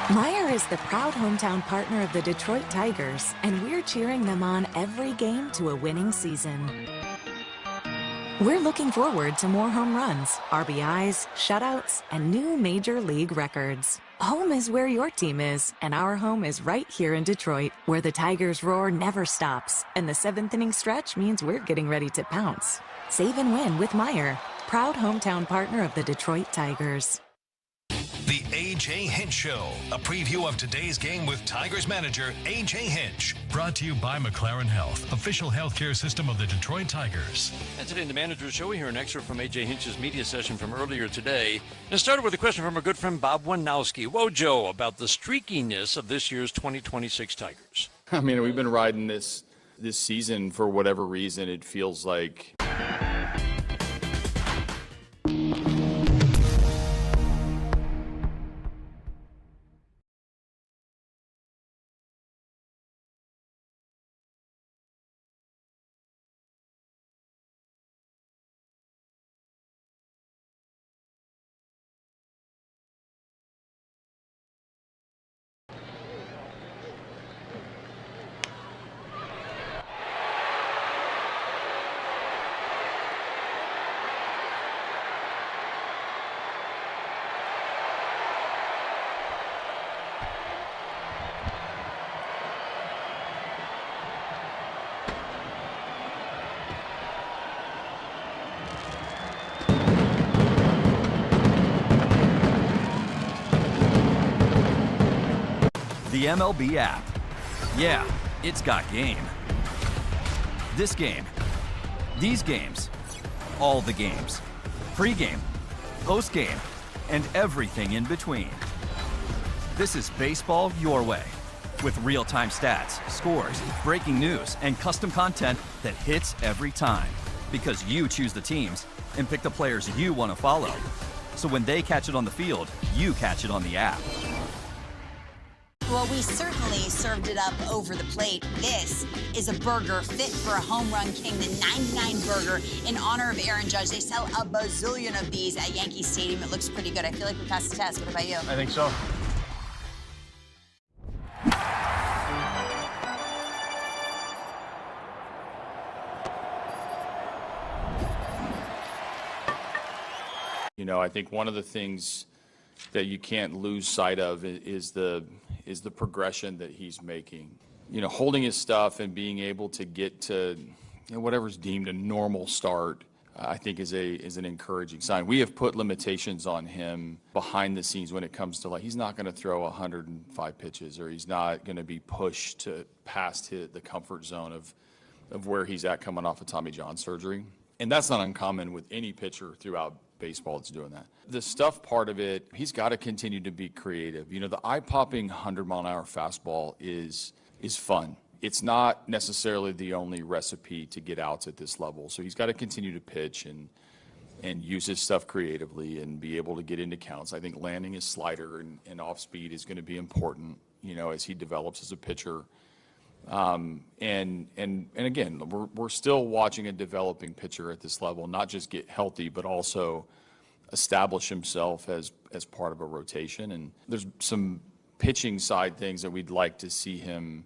Meijer is the proud hometown partner of the Detroit Tigers, and we're cheering them on every game to a winning season. We're looking forward to more home runs, RBIs, shutouts, and new major league records. Home is where your team is, and our home is right here in Detroit, where the Tigers' roar never stops, and the seventh inning stretch means we're getting ready to pounce. Save and win with Meijer, proud hometown partner of the Detroit Tigers. The A.J. Hinch Show, a preview of today's game with Tigers manager A.J. Hinch. Brought to you by McLaren Health, official healthcare system of the Detroit Tigers. And today in the Manager's Show, we hear an excerpt from A.J. Hinch's media session from earlier today. And it started with a question from our good friend Bob Wanowski. Whoa, Joe, about the streakiness of this year's 2026 Tigers. I mean, we've been riding this season for whatever reason. It feels like the MLB app. Yeah, it's got game. This game, these games, all the games. Pre-game, post-game, and everything in between. This is baseball your way, with real-time stats, scores, breaking news, and custom content that hits every time. Because you choose the teams and pick the players you want to follow. So when they catch it on the field, you catch it on the app. Well, we certainly served it up over the plate. This is a burger fit for a home run king, the 99 burger in honor of Aaron Judge. They sell a bazillion of these at Yankee Stadium. It looks pretty good. I feel like we passed the test. What about you? I think so. You know, I think one of the things that you can't lose sight of is the progression that he's making. You know, holding his stuff and being able to get to whatever's deemed a normal start, I think is an encouraging sign. We have put limitations on him behind the scenes when it comes to, like, he's not going to throw 105 pitches, or he's not going to be pushed to past the comfort zone of where he's at coming off of Tommy John surgery. And that's not uncommon with any pitcher throughout baseball that's doing that. The stuff part of it, he's got to continue to be creative. You know, the eye-popping 100-mile-an-hour fastball is fun. It's not necessarily the only recipe to get outs at this level. So he's got to continue to pitch and use his stuff creatively and be able to get into counts. I think landing his slider and off speed is going to be important, you know, as he develops as a pitcher. And again, we're still watching a developing pitcher at this level, not just get healthy, but also establish himself as part of a rotation. And there's some pitching side things that we'd like to see him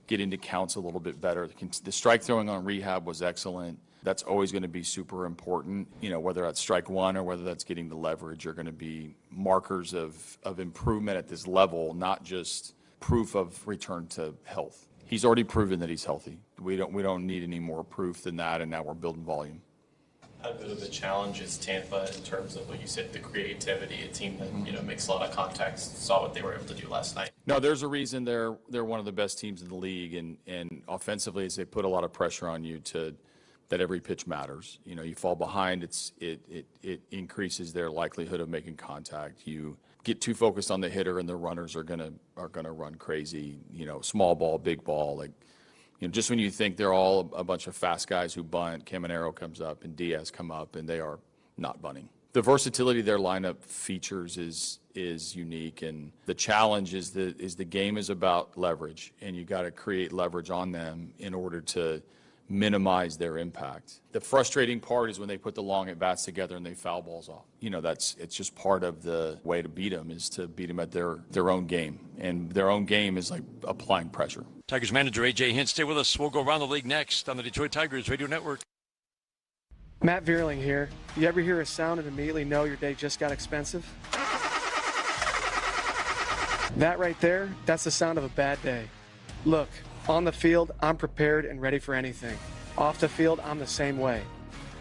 get into counts a little bit better. The strike throwing on rehab was excellent. That's always going to be super important. You know, whether that's strike one or whether that's getting the leverage are going to be markers of improvement at this level, not just proof of return to health. He's already proven that he's healthy. We don't need any more proof than that, and now we're building volume. How good of a challenge is Tampa in terms of what you said, the creativity, a team that makes a lot of contacts? Saw what they were able to do last night. No, there's a reason they're one of the best teams in the league, and offensively, as they put a lot of pressure on you that every pitch matters. You know, you fall behind, it increases their likelihood of making contact. You get too focused on the hitter, and the runners are gonna run crazy. You know, small ball, big ball, like. You know, just when you think they're all a bunch of fast guys who bunt, Caminero comes up and Diaz come up, and they are not bunting. The versatility their lineup features is unique, and the challenge is the game is about leverage, and you got to create leverage on them in order to minimize their impact. The frustrating part is when they put the long at-bats together and they foul balls off. It's just part of the way to beat them is to beat them at their own game. And their own game is like applying pressure. Tigers manager A.J. Hinch, stay with us. We'll go around the league next on the Detroit Tigers Radio Network. Matt Vierling here. You ever hear a sound and immediately know your day just got expensive? That right there, that's the sound of a bad day. Look, on the field, I'm prepared and ready for anything. Off the field, I'm the same way.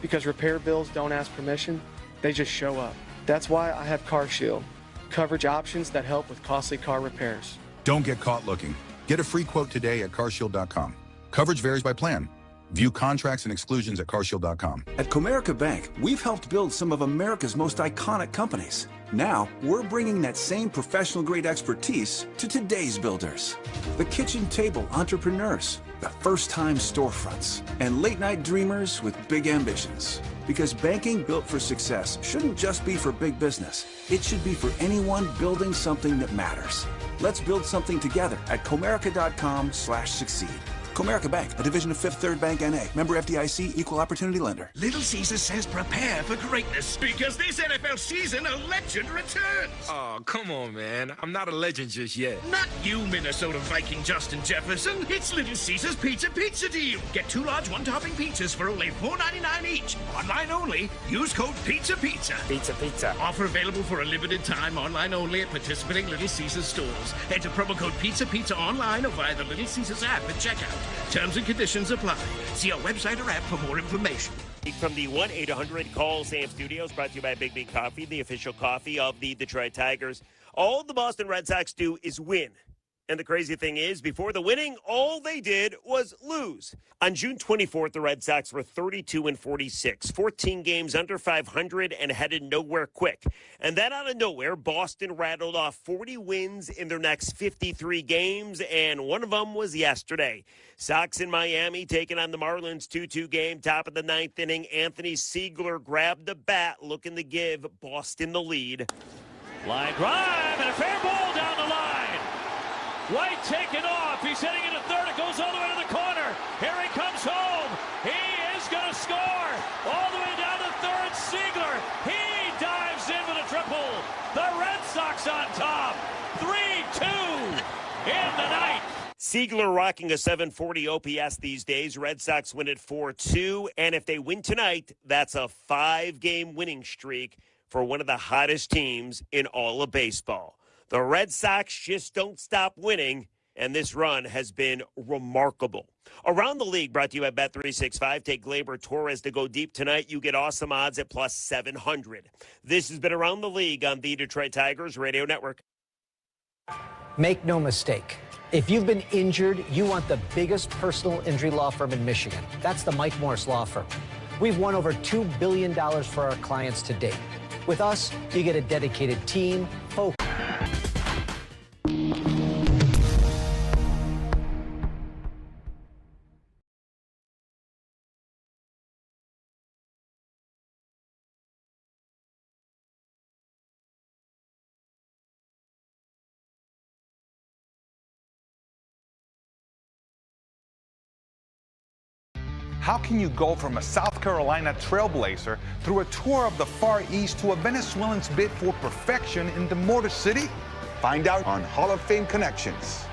Because repair bills don't ask permission, they just show up. That's why I have CarShield, coverage options that help with costly car repairs. Don't get caught looking. Get a free quote today at carshield.com. Coverage varies by plan. View contracts and exclusions at carshield.com. At Comerica Bank, we've helped build some of America's most iconic companies. Now, we're bringing that same professional-grade expertise to today's builders. The kitchen table entrepreneurs, the first-time storefronts, and late-night dreamers with big ambitions. Because banking built for success shouldn't just be for big business. It should be for anyone building something that matters. Let's build something together at Comerica.com/succeed. Comerica Bank, a division of Fifth Third Bank N.A., member FDIC, equal opportunity lender. Little Caesar says prepare for greatness because this NFL season a legend returns. Oh, come on, man. I'm not a legend just yet. Not you, Minnesota Viking Justin Jefferson. It's Little Caesar's Pizza Deal. Get 2 large one-topping pizzas for only $4.99 each. Online only. Use code Pizza. Pizza. Offer available for a limited time. Online only at participating Little Caesars stores. Enter promo code Pizza online or via the Little Caesars app at checkout. Terms and conditions apply. See our website or app for more information. From the 1-800-CALL-SAM studios, brought to you by Big Bean Coffee, the official coffee of the Detroit Tigers. All the Boston Red Sox do is win. And the crazy thing is, before the winning, all they did was lose. On June 24th, the Red Sox were 32-46, 14 games under 500 and headed nowhere quick. And then out of nowhere, Boston rattled off 40 wins in their next 53 games, and one of them was yesterday. Sox in Miami taking on the Marlins 2-2 game, top of the ninth inning. Anthony Siegler grabbed the bat, looking to give Boston the lead. Line drive and a fair ball down the line. White taken off. He's hitting into third. It goes all the way to the corner. Here he comes home. He is going to score. All the way down to third. Siegler. He dives in with a triple. The Red Sox on top. 3-2 in the ninth. Siegler rocking a 740 OPS these days. Red Sox win at 4-2. And if they win tonight, that's a 5-game winning streak for one of the hottest teams in all of baseball. The Red Sox just don't stop winning, and this run has been remarkable. Around the league, brought to you by Bet365. Take Gleyber Torres to go deep tonight. You get awesome odds at plus 700. This has been Around the League on the Detroit Tigers Radio Network. Make no mistake. If you've been injured, you want the biggest personal injury law firm in Michigan. That's the Mike Morris Law Firm. We've won over $2 billion for our clients to date. With us, you get a dedicated team, focus. How can you go from a South Carolina trailblazer through a tour of the Far East to a Venezuelan's bid for perfection in the Motor City? Find out on Hall of Fame Connections.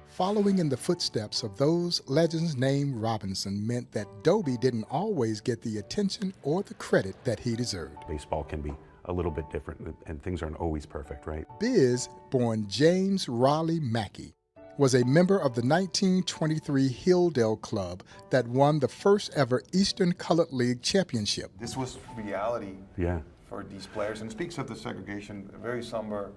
Following in the footsteps of those legends named Robinson meant that Dobie didn't always get the attention or the credit that he deserved. Baseball can be a little bit different, and things aren't always perfect, right? Biz, born James Raleigh Mackey, was a member of the 1923 Hilldale Club that won the first ever Eastern Colored League championship. This was reality Yeah. for these players, and speaks of the segregation, a very somber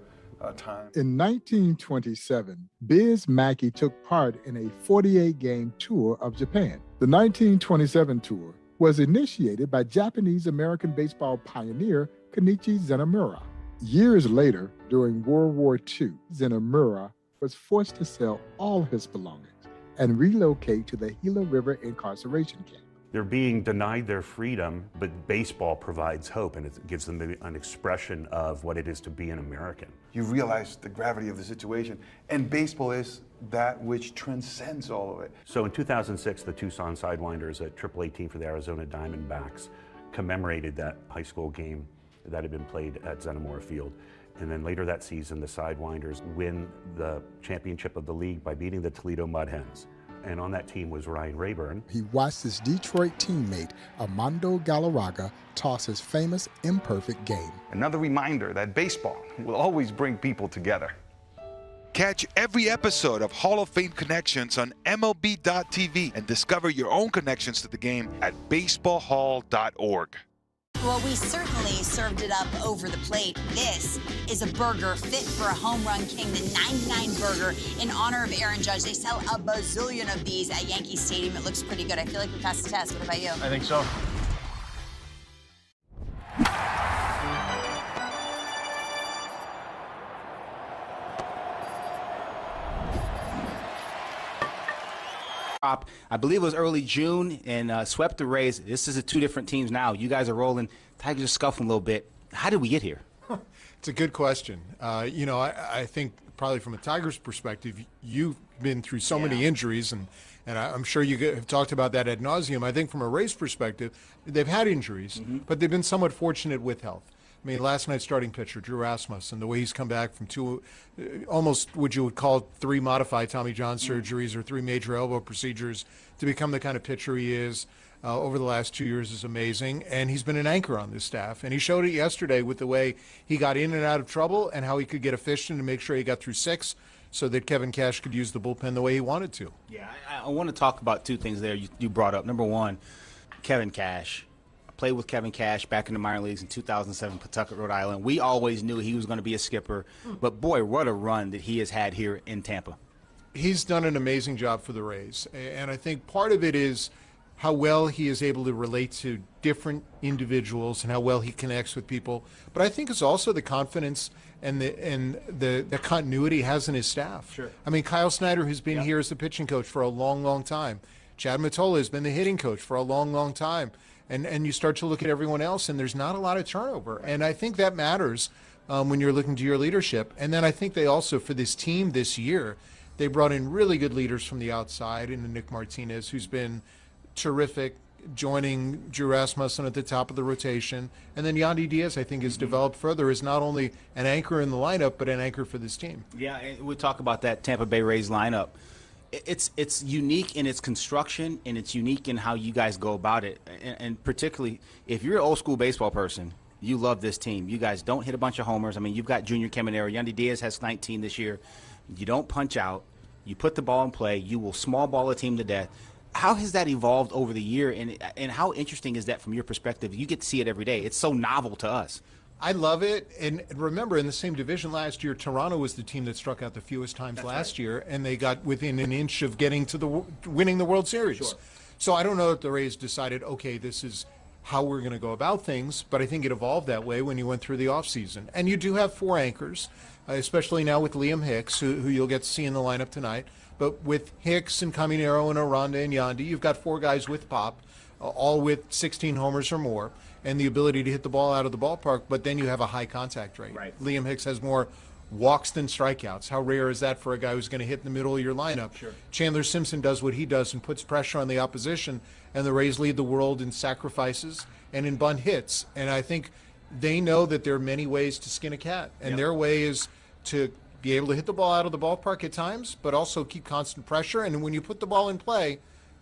time. In 1927, Biz Mackey took part in a 48-game tour of Japan. The 1927 tour was initiated by Japanese-American baseball pioneer Kenichi Zenemura. Years later, during World War II, Zenemura was forced to sell all his belongings and relocate to the Gila River incarceration camp. They're being denied their freedom, but baseball provides hope, and it gives them an expression of what it is to be an American. You realize the gravity of the situation, and baseball is that which transcends all of it. So in 2006, the Tucson Sidewinders, a AAA team for the Arizona Diamondbacks, commemorated that high school game that had been played at Zenimora Field. And then later that season, the Sidewinders win the championship of the league by beating the Toledo Mud Hens. And on that team was Ryan Rayburn. He watched his Detroit teammate, Armando Galarraga, toss his famous imperfect game. Another reminder that baseball will always bring people together. Catch every episode of Hall of Fame Connections on MLB.tv and discover your own connections to the game at baseballhall.org. Well, we certainly served it up over the plate. This is a burger fit for a home run king, the 99 burger in honor of Aaron Judge. They sell a bazillion of these at Yankee Stadium. It looks pretty good. I feel like we passed the test. What about you? I think so. I believe it was early June, and swept the Rays. This is two different teams now. You guys are rolling. Tigers are scuffling a little bit. How did we get here? It's a good question. I think probably from a Tigers perspective, you've been through so many injuries, and I'm sure you have talked about that ad nauseum. I think from a Rays perspective, they've had injuries, but they've been somewhat fortunate with health. I mean, last night's starting pitcher, Drew Rasmussen, the way he's come back from two, almost what you would call 3 modified Tommy John surgeries or 3 major elbow procedures to become the kind of pitcher he is over the last 2 years is amazing. And he's been an anchor on this staff. And he showed it yesterday with the way he got in and out of trouble and how he could get efficient and make sure he got through 6 so that Kevin Cash could use the bullpen the way he wanted to. Yeah, I want to talk about 2 things there you brought up. Number one, Kevin Cash. Played with Kevin Cash back in the minor leagues in 2007, Pawtucket, Rhode Island. We always knew he was going to be a skipper, but boy, what a run that he has had here in Tampa. He's done an amazing job for the Rays, and I think part of it is how well he is able to relate to different individuals and how well he connects with people. But I think it's also the confidence and the continuity he has in his staff. Sure. I mean, Kyle Snyder, who's been here as the pitching coach for a long, long time. Chad Mottola has been the hitting coach for a long, long time. And you start to look at everyone else, and there's not a lot of turnover. And I think that matters when you're looking to your leadership. And then I think they also, for this team this year, they brought in really good leaders from the outside, and Nick Martinez, who's been terrific, joining Drew Rasmussen at the top of the rotation. And then Yandy Diaz, I think, has developed further as not only an anchor in the lineup, but an anchor for this team. Yeah, and we'll talk about that Tampa Bay Rays lineup. It's unique in its construction, and it's unique in how you guys go about it. And particularly, if you're an old-school baseball person, you love this team. You guys don't hit a bunch of homers. I mean, you've got Junior Caminero. Yandy Diaz has 19 this year. You don't punch out. You put the ball in play. You will small ball a team to death. How has that evolved over the year, and how interesting is that from your perspective? You get to see it every day. It's so novel to us. I love it. And remember, in the same division last year, Toronto was the team that struck out the fewest times last year, and they got within an inch of getting to winning the World Series. Sure. So I don't know if the Rays decided, okay, this is how we're going to go about things, but I think it evolved that way when you went through the offseason. And you do have 4 anchors, especially now with Liam Hicks, who you'll get to see in the lineup tonight. But with Hicks and Caminero and Aranda and Yandy, you've got 4 guys with pop, all with 16 homers or more, and the ability to hit the ball out of the ballpark, but then you have a high contact rate. Right. Liam Hicks has more walks than strikeouts. How rare is that for a guy who's going to hit in the middle of your lineup? Sure. Chandler Simpson does what he does and puts pressure on the opposition, and the Rays lead the world in sacrifices and in bunt hits. And I think they know that there are many ways to skin a cat, and their way is to be able to hit the ball out of the ballpark at times, but also keep constant pressure. And when you put the ball in play,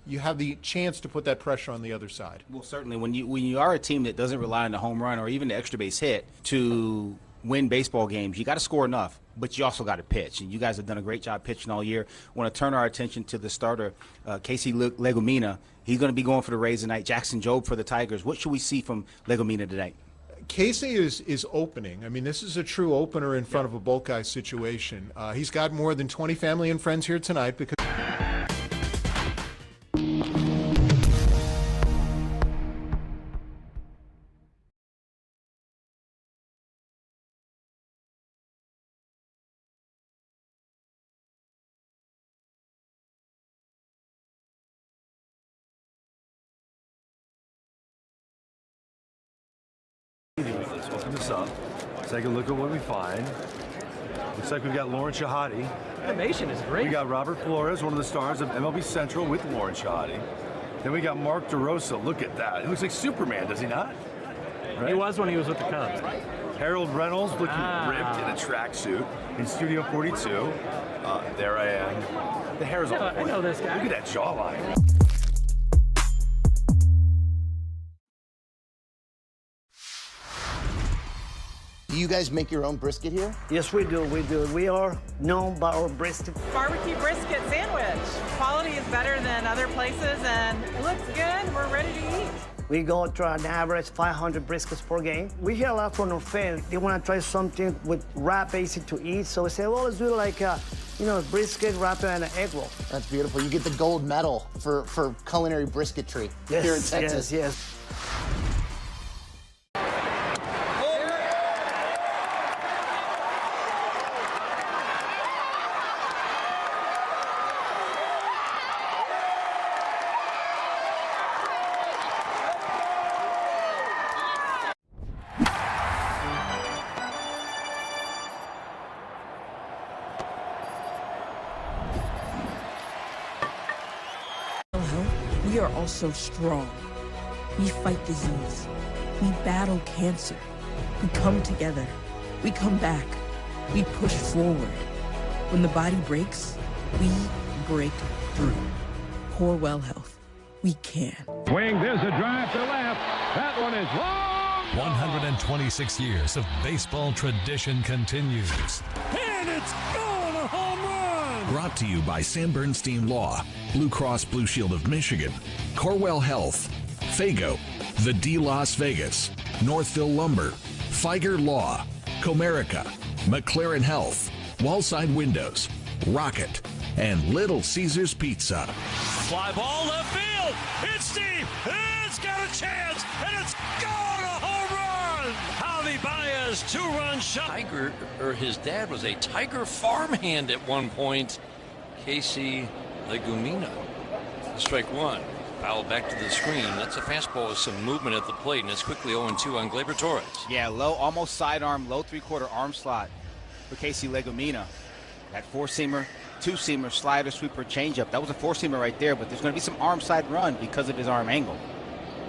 you have the chance to put that pressure on the other side. Well, certainly, when you are a team that doesn't rely on the home run or even the extra base hit to win baseball games, you got to score enough, but you also got to pitch. And you guys have done a great job pitching all year. I want to turn our attention to the starter, Casey Legumina. He's going to be going for the Rays tonight. Jackson Jobe for the Tigers. What should we see from Legumina tonight? Casey is opening. I mean, this is a true opener in front of a bulk guy situation. He's got more than 20 family and friends here tonight because Let's open this up. Take a look at what we find. Looks like we've got Lauren Shahadi. Animation is great. We got Robert Flores, one of the stars of MLB Central with Lauren Shahadi. Then we got Mark DeRosa. Look at that. He looks like Superman, does he not? Right? He was when he was with the Cubs. Harold Reynolds looking ripped in a tracksuit in Studio 42. There I am. The hair's on point. I know this guy. Look at that jawline. Do you guys make your own brisket here? Yes, we do. We do. We are known by our brisket. Barbecue brisket sandwich. Quality is better than other places, and it looks good. We're ready to eat. We go to an average 500 briskets per game. We hear a lot from our fans. They want to try something with wrap, easy to eat. So we say, well, let's do like a, brisket, wrap, and an egg roll. That's beautiful. You get the gold medal for culinary brisketry here in Texas. Yes. We are also strong. We fight disease. We battle cancer. We come together. We come back. We push forward. When the body breaks, we break through. Corewell Health. We can. Swing, there's a drive to left. That one is long. 126 years of baseball tradition continues. And it's gone, a home run. Brought to you by Sam Bernstein Law, Blue Cross Blue Shield of Michigan, Corewell Health, Fago, The D Las Vegas, Northville Lumber, Feiger Law, Comerica, McLaren Health, Wallside Windows, Rocket, and Little Caesars Pizza. Fly ball left field. It's deep. It's got a chance, and it's gone, a home run. Javi Baez, 2-run shot. Tiger, or his dad, was a Tiger farmhand at one point. Casey Legumina. Strike one. Foul back to the screen. That's a fastball with some movement at the plate, and it's quickly 0-2 on Gleyber Torres. Yeah, low, almost sidearm, low three-quarter arm slot for Casey Legumina. That four-seamer, two-seamer, slider, sweeper, changeup. That was a four-seamer right there, but there's going to be some arm side run because of his arm angle.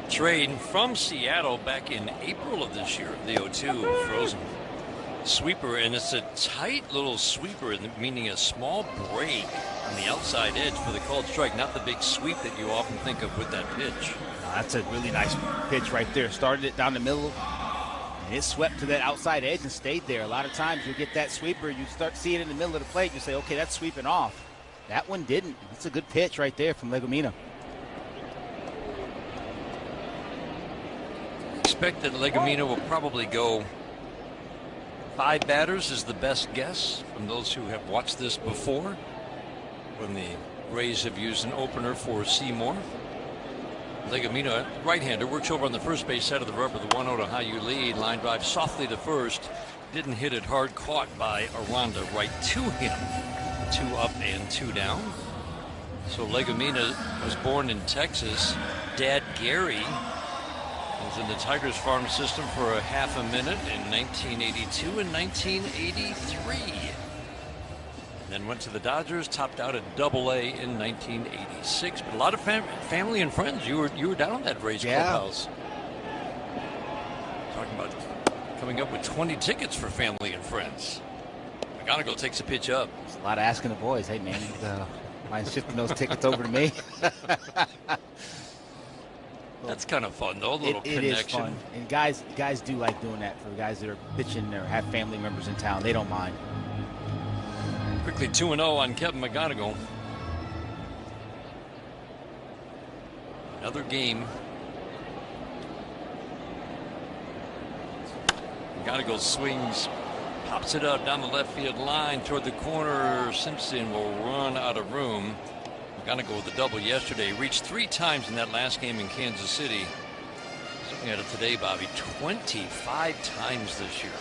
Trade from Seattle back in April of this year, the 0-2 frozen sweeper, and it's a tight little sweeper, meaning a small break on the outside edge for the called strike, not the big sweep that you often think of with that pitch. That's a really nice pitch right there. Started it down the middle, and it swept to that outside edge and stayed there. A lot of times you get that sweeper, you start seeing it in the middle of the plate, you say, okay, that's sweeping off. That one didn't. It's a good pitch right there from Legumina. Expect that Legumina will probably go 5 batters is the best guess from those who have watched this before, when the Rays have used an opener for Seymour. Legumina, right-hander, works over on the first base side of the rubber, the 1-0 to High-U lead. Line drive softly to first. Didn't hit it hard, caught by Aranda right to him. 2 up and 2 down. So Legumina was born in Texas. Dad Gary was in the Tigers farm system for a half a minute in 1982 and 1983. And then went to the Dodgers, topped out at Double-A in 1986. But a lot of family and friends. You were down at that Rays clubhouse. Talking about coming up with 20 tickets for family and friends. McGonigal takes a pitch up. It's a lot of asking the boys, hey man, mind shifting those tickets over to me? That's kind of fun, though. A little connection. It is fun. And guys do like doing that for guys that are pitching or have family members in town. They don't mind. Quickly 2-0 on Kevin McGonigal. Another game. McGonigal swings, pops it up down the left field line toward the corner. Simpson will run out of room. McGonigal with a double yesterday. Reached 3 times in that last game in Kansas City. Looking at it today, Bobby, 25 times this year.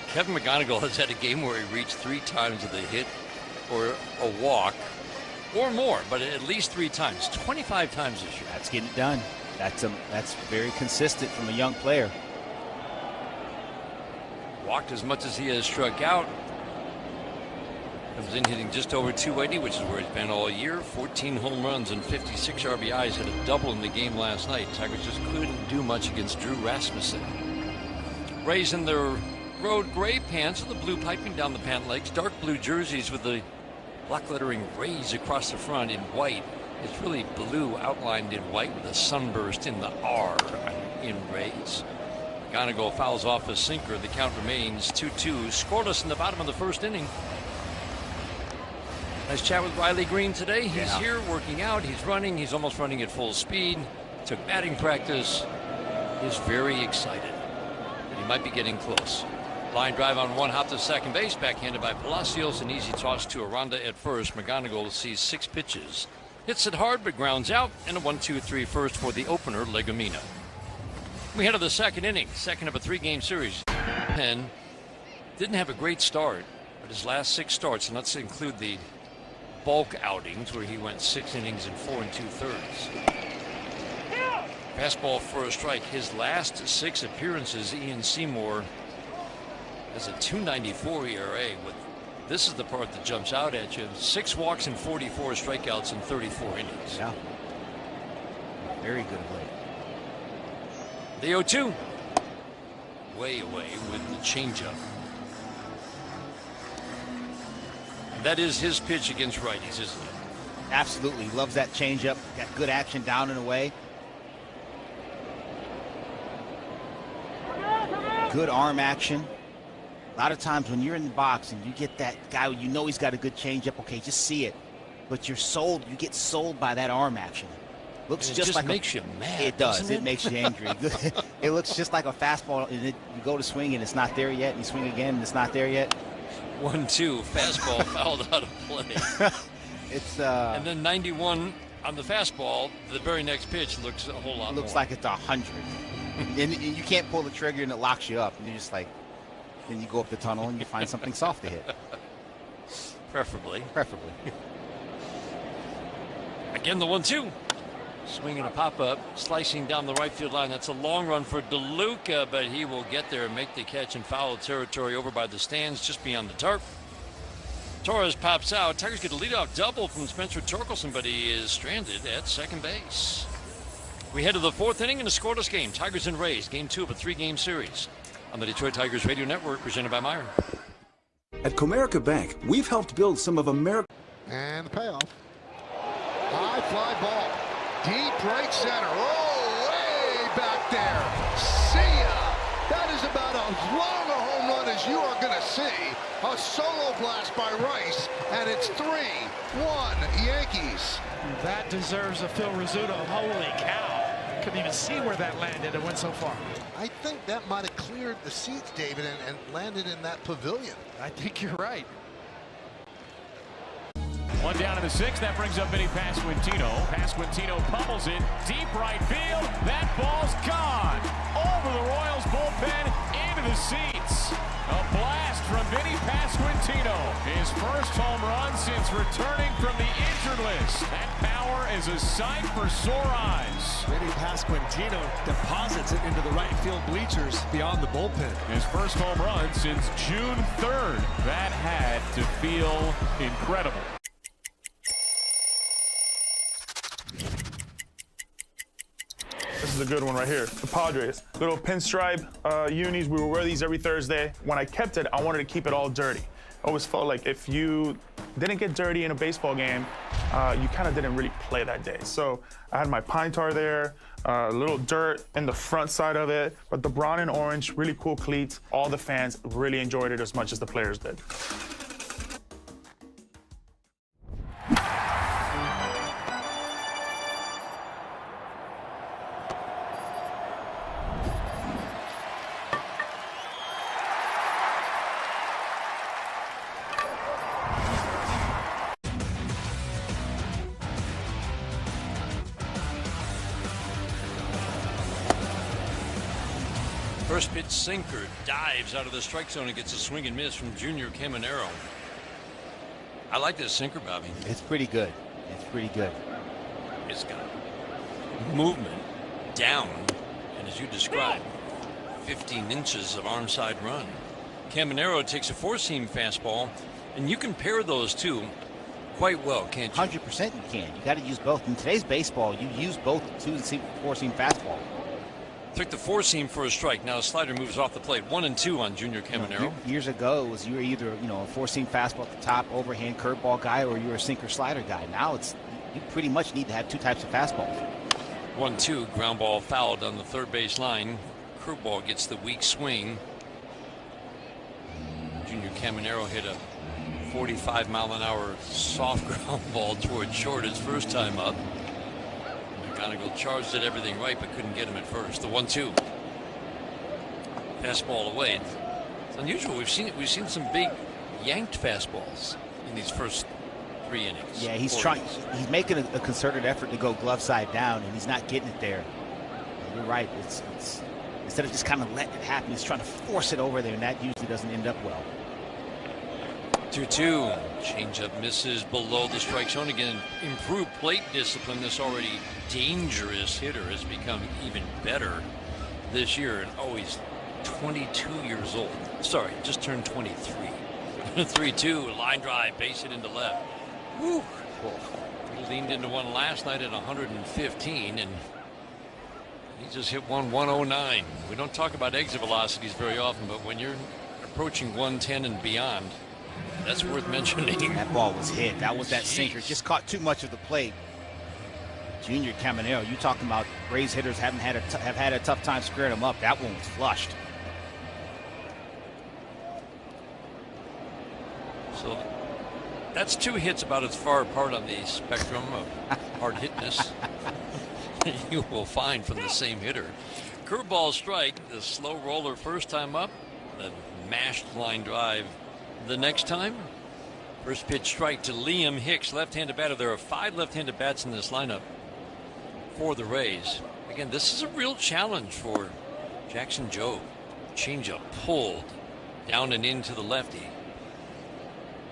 Kevin McGonigal has had a game where he reached 3 times with a hit or a walk or more, but at least 3 times. 25 times this year. That's getting it done. That's very consistent from a young player. walked as much as he has struck out. Comes in hitting just over 280, which is where he's been all year. 14 home runs and 56 RBIs. Had a double in the game last night. Tigers just couldn't do much against Drew Rasmussen. Rays in their road gray pants with the blue piping down the pant legs. Dark blue jerseys with the black lettering Rays across the front in white. It's really blue outlined in white with a sunburst in the R in Rays. Maganago fouls off a sinker. The count remains 2-2. Scoreless in the bottom of the first inning. Nice chat with Riley Green today. He's here working out. He's running. He's almost running at full speed. Took batting practice. He's very excited. And he might be getting close. Line drive on one hop to second base. Backhanded by Palacios. An easy toss to Aranda at first. McGonigal sees 6 pitches. Hits it hard but grounds out. And a 1-2-3 first for the opener, Legumina. We head to the second inning. Second of a 3-game series. Penn didn't have a great start. But his last 6 starts, and let's include the bulk outings where he went 6 innings and 4 2/3. Fastball for a strike. His last 6 appearances, Ian Seymour has a 2.94 ERA. This is the part that jumps out at you. 6 walks and 44 strikeouts in 34 innings. Yeah. Very good play. The 0-2. Way away with the changeup. That is his pitch against righties, isn't it? Absolutely. Loves that changeup. Got good action down and away. Good arm action. A lot of times when you're in the box and you get that guy, you know he's got a good changeup. Okay, just see it. But you're sold. You get sold by that arm action. Looks just like makes you mad. It does. It makes you angry. It looks just like a fastball. And you go to swing and it's not there yet. And you swing again and it's not there yet. 1-2 fastball fouled out of play. It's and then 91 on the fastball. The very next pitch looks a whole lot. Looks more. like it's 100, and you can't pull the trigger and it locks you up. And you're just like, then you go up the tunnel and you find something soft to hit. Preferably. Again, the 1-2. Swinging a pop-up, slicing down the right field line. That's a long run for DeLuca, but he will get there and make the catch in foul territory over by the stands just beyond the tarp. Torres pops out. Tigers get a leadoff double from Spencer Torkelson, but he is stranded at second base. We head to the 4th inning in a scoreless game. Tigers and Rays, game 2 of a 3-game series on the Detroit Tigers Radio Network, presented by Meyer. At Comerica Bank, we've helped build some of America. And the payoff. High fly ball. Deep right center. Oh, way back there. See ya. That is about as long a home run as you are going to see. A solo blast by Rice, and it's 3-1 Yankees. That deserves a Phil Rizzuto. Holy cow. Couldn't even see where that landed. It went so far. I think that might have cleared the seats, David, and landed in that pavilion. I think you're right. 1 down in the 6th. That brings up Vinny Pasquantino. Pasquantino pummels it deep right field. That ball's gone over the Royals bullpen into the seats. A blast from Vinny Pasquantino. His first home run since returning from the injured list. That power is a sight for sore eyes. Vinny Pasquantino deposits it into the right field bleachers beyond the bullpen. His first home run since June 3rd. That had to feel incredible. This is a good one right here. The Padres. Little pinstripe unis. We would wear these every Thursday. When I kept it, I wanted to keep it all dirty. I always felt like if you didn't get dirty in a baseball game, you kind of didn't really play that day. So I had my pine tar there, a little dirt in the front side of it, but the brown and orange, really cool cleats. All the fans really enjoyed it as much as the players did. First pitch sinker, dives out of the strike zone and gets a swing and miss from Junior Caminero. I like this sinker, Bobby. It's pretty good. It's pretty good. It's got movement down, and as you described, 15 inches of arm side run. Caminero takes a four-seam fastball, and you can pair those two quite well, can't you? 100% you can. You got to use both. In today's baseball, you use both four-seam fastball. Took the four-seam for a strike. Now a slider moves off the plate. 1-2 on Junior Caminero. Years ago, it was you were either a four-seam fastball at the top, overhand curveball guy, or you were a sinker slider guy. Now you pretty much need to have two types of fastballs. 1-2, ground ball fouled on the third base line. Curveball gets the weak swing. Junior Caminero hit a 45-mile-an-hour soft ground ball towards short his first time up. McGonigal charged it everything right, but couldn't get him at first. The 1-2. Fastball away. It's unusual. We've seen some big yanked fastballs in these first 3 innings. Yeah, he's trying. He's making a concerted effort to go glove side down, and he's not getting it there. You're right. It's instead of just kind of letting it happen, he's trying to force it over there, and that usually doesn't end up well. 2-2. Changeup misses below the strike zone. Again, improved plate discipline. This already dangerous hitter has become even better this year. And he's 22 years old. Sorry, just turned 23. 3-2. Line drive, base hit into left. Woo. He leaned into one last night at 115, and he just hit 109. We don't talk about exit velocities very often, but when you're approaching 110 and beyond, that's worth mentioning. That ball was hit. That was that sinker. Just caught too much of the plate. Junior Caminero, you talking about Rays hitters have had a tough time squaring him up. That one was flushed. So that's 2 hits about as far apart on the spectrum of hard hitness you will find from the same hitter. Curveball strike, the slow roller first time up, the mashed line drive the next time. First pitch strike to Liam Hicks, left-handed batter. There are 5 left-handed bats in this lineup for the Rays. Again, this is a real challenge for Jackson Jobe. Changeup pulled down and into the lefty.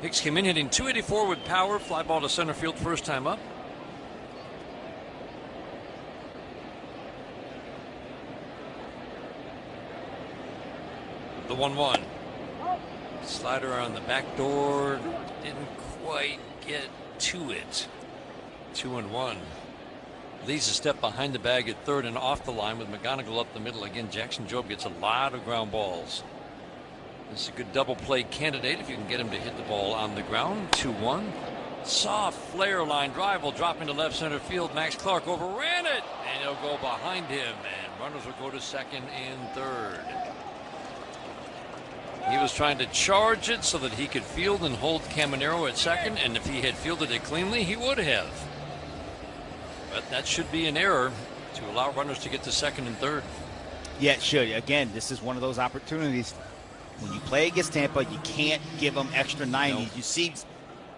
Hicks came in hitting .284 with power. Fly ball to center field first time up. The 1-1. Slider on the back door. Didn't quite get to it. 2-1. Leads a step behind the bag at third and off the line with McGonigal up the middle. Again, Jackson Jobe gets a lot of ground balls. This is a good double play candidate if you can get him to hit the ball on the ground. 2-1. Soft flare line drive will drop into left center field. Max Clark overran it, and he'll go behind him, and runners will go to second and third. He was trying to charge it so that he could field and hold Caminero at second, and if he had fielded it cleanly, he would have. But that should be an error to allow runners to get to second and third. Yeah, it should. Again, this is one of those opportunities. When you play against Tampa, you can't give them extra 90s. No.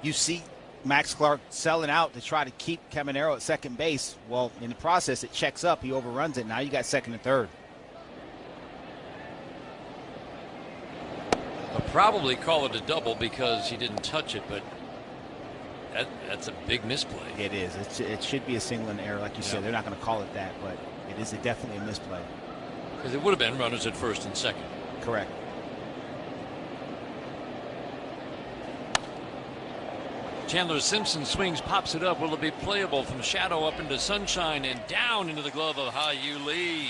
You see Max Clark selling out to try to keep Caminero at second base. Well, in the process, it checks up. He overruns it. Now you got second and third. I'll probably call it a double because he didn't touch it, but that's a big misplay. It is. It should be a single and error, like you said. They're not going to call it that, but it is definitely a misplay. Because it would have been runners at first and second. Correct. Chandler Simpson swings, pops it up. Will it be playable from shadow up into sunshine and down into the glove of Ha-Yu Lee?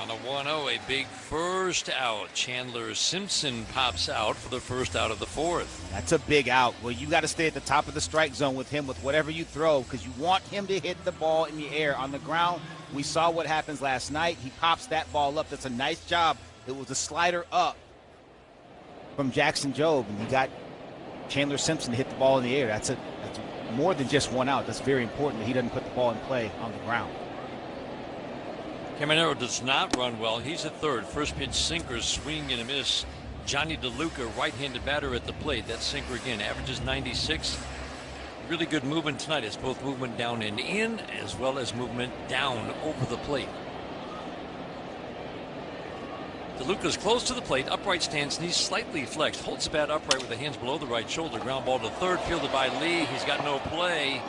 On a 1-0, a big first out. Chandler Simpson pops out for the first out of the fourth. That's a big out. Well, you got to stay at the top of the strike zone with him with whatever you throw because you want him to hit the ball in the air. On the ground, we saw what happens last night. He pops that ball up. That's a nice job. It was a slider up from Jackson Jobe, and you got Chandler Simpson to hit the ball in the air. That's more than just one out. That's very important that he doesn't put the ball in play on the ground. Caminero does not run well. He's at third. First pitch sinker, swing and a miss. Johnny DeLuca, right-handed batter at the plate. That sinker again averages 96. Really good movement tonight. It's both movement down and in as well as movement down over the plate. DeLuca's close to the plate, upright stance, knees slightly flexed, holds the bat upright with the hands below the right shoulder. Ground ball to third, fielded by Lee. He's got no play.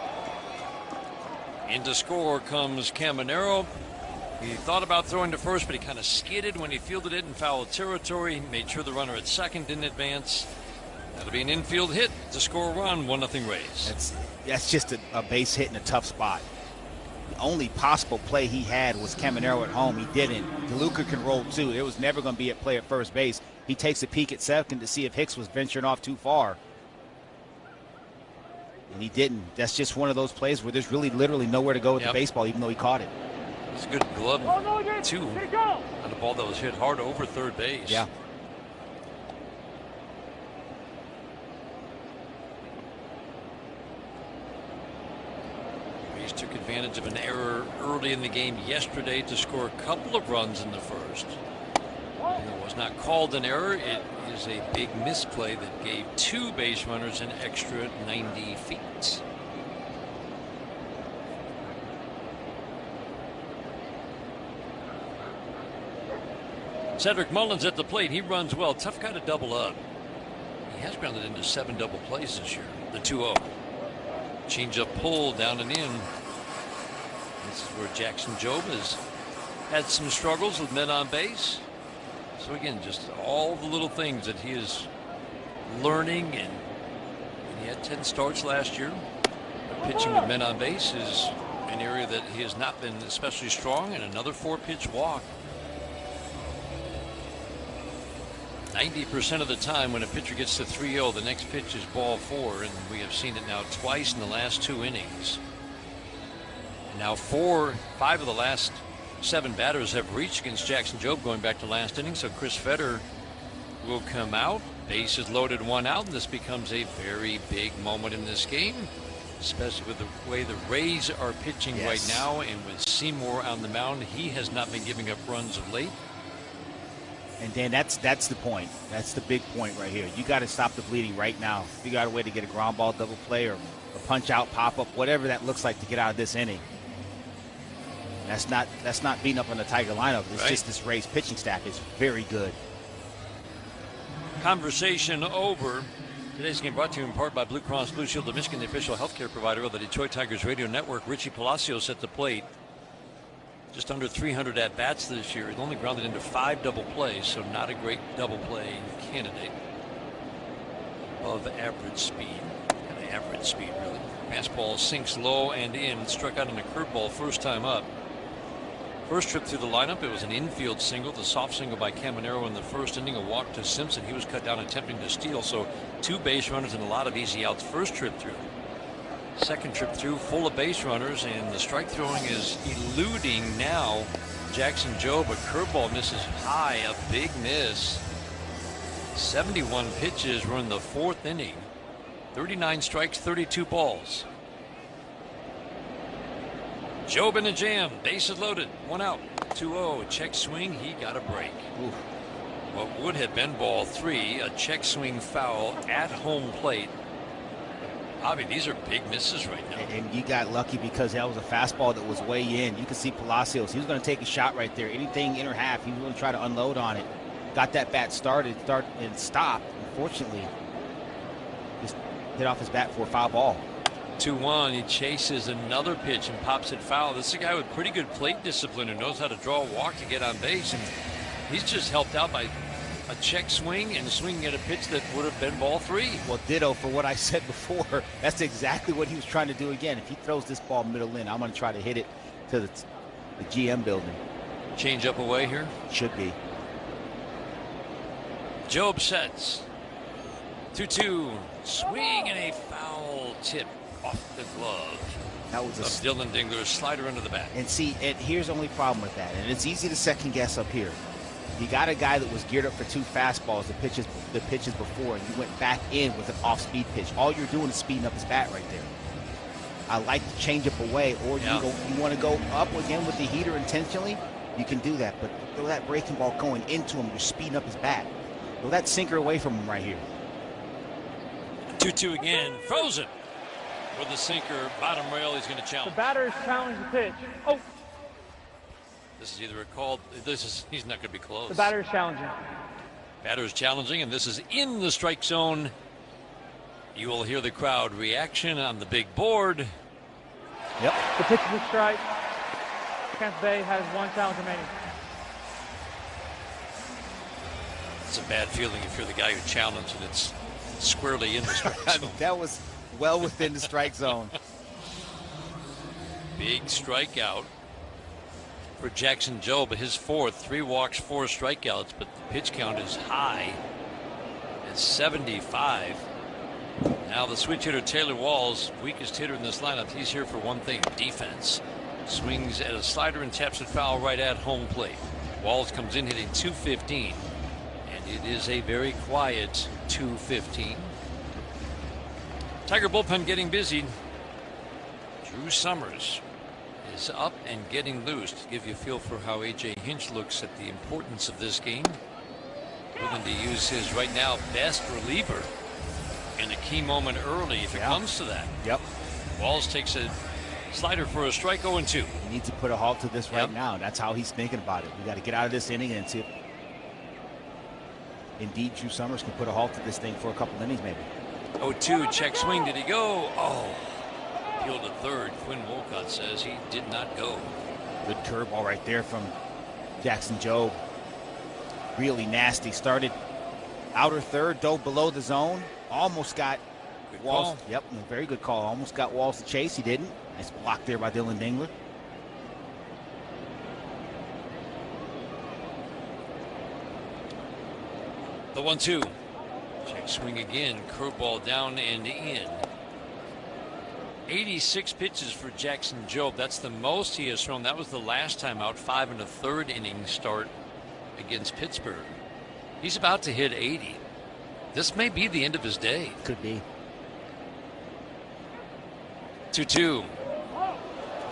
In to score comes Caminero. He thought about throwing to first, but he kind of skidded when he fielded it in foul territory. Made sure the runner at second didn't advance. That'll be an infield hit to score a run, 1-0 Rays. That's just a base hit in a tough spot. The only possible play he had was Caminero at home. He didn't. DeLuca can roll too. There was never going to be a play at first base. He takes a peek at second to see if Hicks was venturing off too far. And he didn't. That's just one of those plays where there's really literally nowhere to go with the baseball, even though he caught it. It's a good glove, too, on a ball that was hit hard over third base. Yeah. Rays took advantage of an error early in the game yesterday to score a couple of runs in the first. It was not called an error. It is a big misplay that gave 2 base runners an extra 90 feet. Cedric Mullins at the plate. He runs well. Tough guy to double up. He has grounded into 7 double plays this year. The 2-0. Change-up pull down and in. This is where Jackson Jobe has had some struggles with men on base. So again, just all the little things that he is learning, and he had 10 starts last year. But pitching with men on base is an area that he has not been especially strong, and another 4-pitch walk. 90% of the time when a pitcher gets to 3-0, the next pitch is ball 4, and we have seen it now twice in the last 2 innings. Now 5 of the last 7 batters have reached against Jackson Jobe going back to last inning, so Chris Fetter will come out. Bases loaded, 1 out, and this becomes a very big moment in this game, especially with the way the Rays are pitching right now, and with Seymour on the mound. He has not been giving up runs of late. And Dan, that's the point. That's the big point right here. You got to stop the bleeding right now. Figure out a way to get a ground ball double play or a punch out, pop up, whatever that looks like to get out of this inning. That's not beating up on the Tiger lineup. It's just this Rays pitching staff is very good. Conversation over. Today's game brought to you in part by Blue Cross Blue Shield of Michigan, the official healthcare provider of the Detroit Tigers radio network. Richie Palacios at the plate. Just under 300 at-bats this year. He's only grounded into 5 double plays, so not a great double play candidate. Above average speed. Kind of average speed, really. Fastball sinks low and in. Struck out on a curveball first time up. First trip through the lineup, it was an infield single. The soft single by Caminero in the first inning. A walk to Simpson. He was cut down attempting to steal, so 2 base runners and a lot of easy outs first trip through. Second trip through, full of base runners, and the strike throwing is eluding now Jackson Jobe. A curveball misses high, a big miss. 71 pitches. We're in the 4th inning. 39 strikes, 32 balls. Jobe in a jam. Bases loaded. 1 out. 2-0. Check swing. He got a break. Oof. What would have been ball 3, a check swing foul at home plate. Bobby, these are big misses right now. And you got lucky because that was a fastball that was way in. You can see Palacios. He was going to take a shot right there. Anything in or half, he was going to try to unload on it. Got that bat started, and stopped. Unfortunately, just hit off his bat for a foul ball. 2-1. He chases another pitch and pops it foul. This is a guy with pretty good plate discipline who knows how to draw a walk to get on base, and he's just helped out by a check swing and swinging at a pitch that would have been ball 3. Well, ditto for what I said before. That's exactly what he was trying to do again. If he throws this ball middle in, I'm going to try to hit it to the GM building. Change up away here? Should be. Jobe sets. 2-2. Swing and a foul tip off the glove. That was of Dylan Dingler's slider under the bat. And see, here's the only problem with that, and it's easy to second guess up here. You got a guy that was geared up for 2 fastballs, the pitches before, and you went back in with an off-speed pitch. All you're doing is speeding up his bat right there. I like to change up away, or you want to go up again with the heater intentionally, you can do that. But throw that breaking ball going into him, you're speeding up his bat. Throw that sinker away from him right here. 2-2 again, frozen. With the sinker, bottom rail, he's going to challenge. The batters challenge the pitch. Oh. This is either a call. He's not going to be close. The batter is challenging. Batter is challenging, and this is in the strike zone. You will hear the crowd reaction on the big board. Yep. The pitch is a strike. Tampa Bay has 1 challenge remaining. It's a bad feeling if you're the guy who challenged and it's squarely in the strike zone. That was well within the strike zone. Big strikeout for Jackson Jobe, his 4th, 3 walks, 4 strikeouts, but the pitch count is high at 75. Now the switch hitter Taylor Walls, weakest hitter in this lineup. He's here for one thing, defense. Swings at a slider and taps it foul right at home plate. Walls comes in hitting .215, and it is a very quiet .215. Tiger bullpen getting busy. Drew Summers is up and getting loose. To give you a feel for how A.J. Hinch looks at the importance of this game, willing to use his right now best reliever in a key moment early if it comes to that. Yep. Walls takes a slider for a strike, 0-2. He needs to put a halt to this right now. That's how he's thinking about it. We got to get out of this inning and see if indeed Drew Summers can put a halt to this thing for a couple innings maybe. 0-2, check swing. Did he go? Oh, peeled to third. Quinn Wolcott says he did not go. Good curveball right there from Jackson Jobe. Really nasty. Started outer third, dove below the zone. Almost got Walls. Call. Yep, very good call. Almost got Walls to chase. He didn't. Nice block there by Dylan Dingler. The 1-2. Check swing again. Curveball down and in. 86 pitches for Jackson Jobe. That's the most he has thrown. That was the last time out. 5 1/3 inning start against Pittsburgh. He's about to hit 80. This may be the end of his day. Could be. 2-2.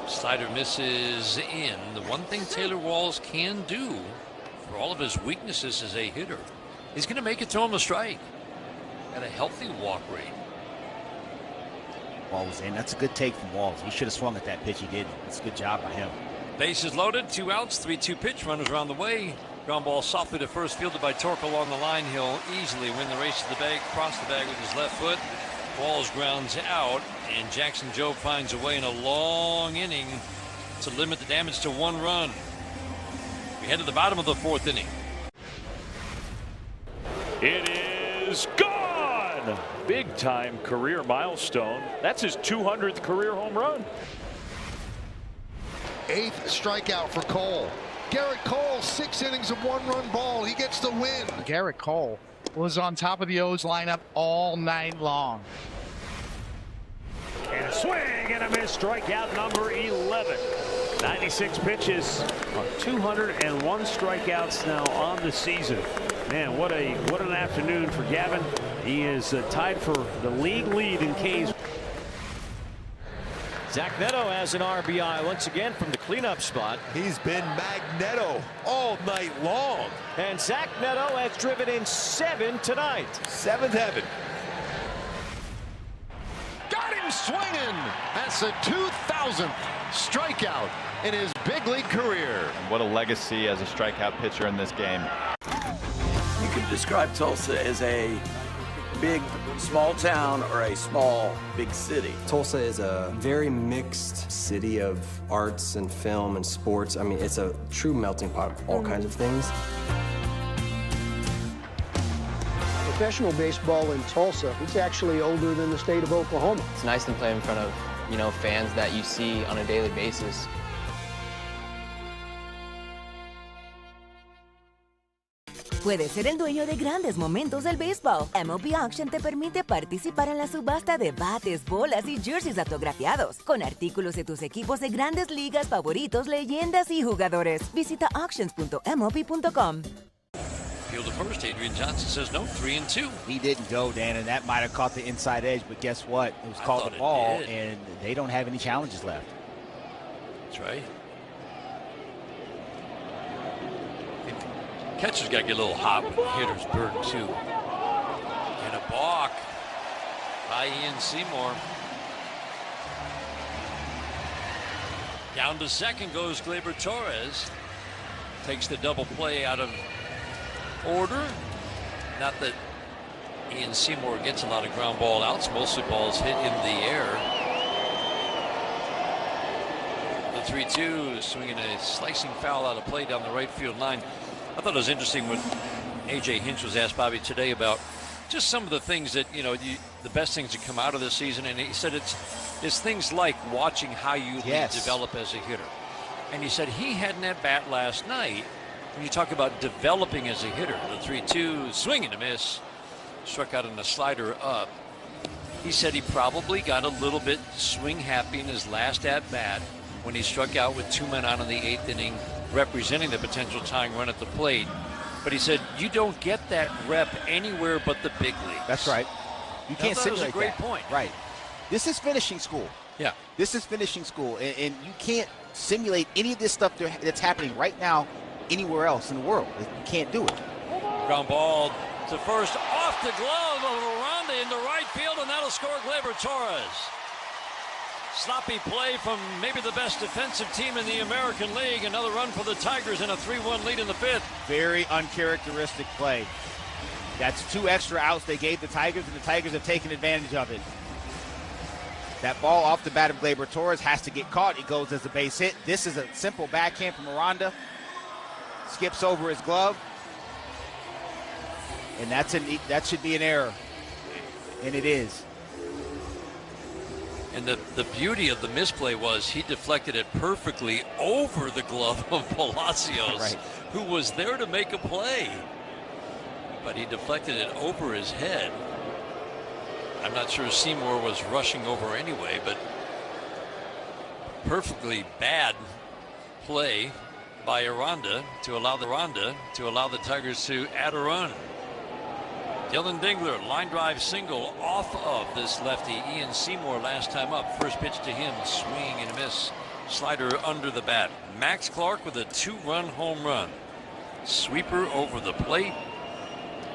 Slider misses in. The one thing Taylor Walls can do, for all of his weaknesses as a hitter, he's going to make it throw him a strike. Got a healthy walk rate. Ball was in. That's a good take from Walls. He should have swung at that pitch. He did. That's a good job by him. Bases loaded, 2 outs, 3-2 pitch. Runners around the way. Ground ball softly to first, fielded by Torque along the line. He'll easily win the race to the bag, cross the bag with his left foot. Walls grounds out, and Jackson Jobe finds a way in a long inning to limit the damage to 1 run. We head to the bottom of the 4th inning. It is gone! Big time career milestone. That's his 200th career home run. 8th strikeout for Cole. Garrett Cole, 6 innings of 1-run ball. He gets the win. Garrett Cole was on top of the O's lineup all night long. And a swing and a miss. Strikeout number 11. 96 pitches on 201 strikeouts now on the season. Man, what an afternoon for Gavin. He is tied for the league lead in Ks. Zach Neto has an RBI once again from the cleanup spot. He's been Magneto all night long. And Zach Neto has driven in 7 tonight. 7th heaven. Got him swinging. That's the 2000th strikeout in his big league career. And what a legacy as a strikeout pitcher in this game. You could describe Tulsa as a big small town or a small big city. Tulsa is a very mixed city of arts and film and sports. I mean, it's a true melting pot of all kinds of things. Professional baseball in Tulsa, it's actually older than the state of Oklahoma. It's nice to play in front of, fans that you see on a daily basis. Puedes ser el dueño de grandes momentos del béisbol. MLB Auction te permite participar en la subasta de bates, bolas y jerseys autografiados, con artículos de tus equipos de grandes ligas favoritos, leyendas y jugadores. Visita auctions.mlb.com. Field to first, Adrian Johnson says no, 3-2. He didn't go, Dan, and that might have caught the inside edge, but guess what? It was called a ball, and they don't have any challenges left. That's right. Catcher's got to get a little hot with the hitter's burn, too. And a balk by Ian Seymour. Down to second goes Gleyber Torres. Takes the double play out of order. Not that Ian Seymour gets a lot of ground ball outs. Mostly balls hit in the air. The 3-2, swinging a slicing foul out of play down the right field line. I thought it was interesting when A.J. Hinch was asked Bobby today about just some of the things that, the best things that come out of this season. And he said it's things like watching how you develop as a hitter. And he said he had an at-bat last night. When you talk about developing as a hitter, the 3-2, swing and a miss, struck out on a slider up. He said he probably got a little bit swing happy in his last at-bat when he struck out with 2 men out in the 8th inning, representing the potential tying run at the plate. But he said you don't get that rep anywhere but the big leagues. That's right. You can't simulate that. That was a great point. Right. This is finishing school. Yeah. This is finishing school, and you can't simulate any of this stuff that's happening right now anywhere else in the world. You can't do it. Ground ball to first, off the glove of Aranda into right field, and that'll score Gleyber Torres. Sloppy play from maybe the best defensive team in the American League. Another run for the Tigers and a 3-1 lead in the 5th. Very uncharacteristic play. That's 2 extra outs they gave the Tigers, and the Tigers have taken advantage of it. That ball off the bat of Gleyber Torres has to get caught. It goes as a base hit. This is a simple backhand from Aranda. Skips over his glove. And that should be an error. And it is. And the beauty of the misplay was he deflected it perfectly over the glove of Palacios, who was there to make a play. But he deflected it over his head. I'm not sure Seymour was rushing over anyway, but perfectly bad play by Aranda to allow the Tigers to add a run. Dylan Dingler, line drive single off of this lefty Ian Seymour last time up. First pitch to him, swing and a miss. Slider under the bat. Max Clark with a 2-run home run. Sweeper over the plate.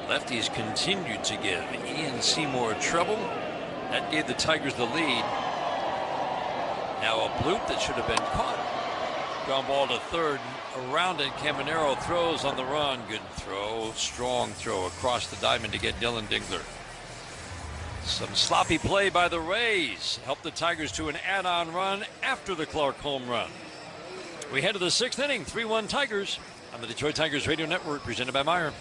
Lefties continued to give Ian Seymour trouble. That gave the Tigers the lead. Now a bloop that should have been caught. Ground ball to third. Around it, Caminero throws on the run. Good throw, strong throw across the diamond to get Dylan Dingler. Some sloppy play by the Rays helped the Tigers to an add-on run after the Clark home run. We head to the 6th inning, 3-1 Tigers on the Detroit Tigers Radio Network, presented by Meyer.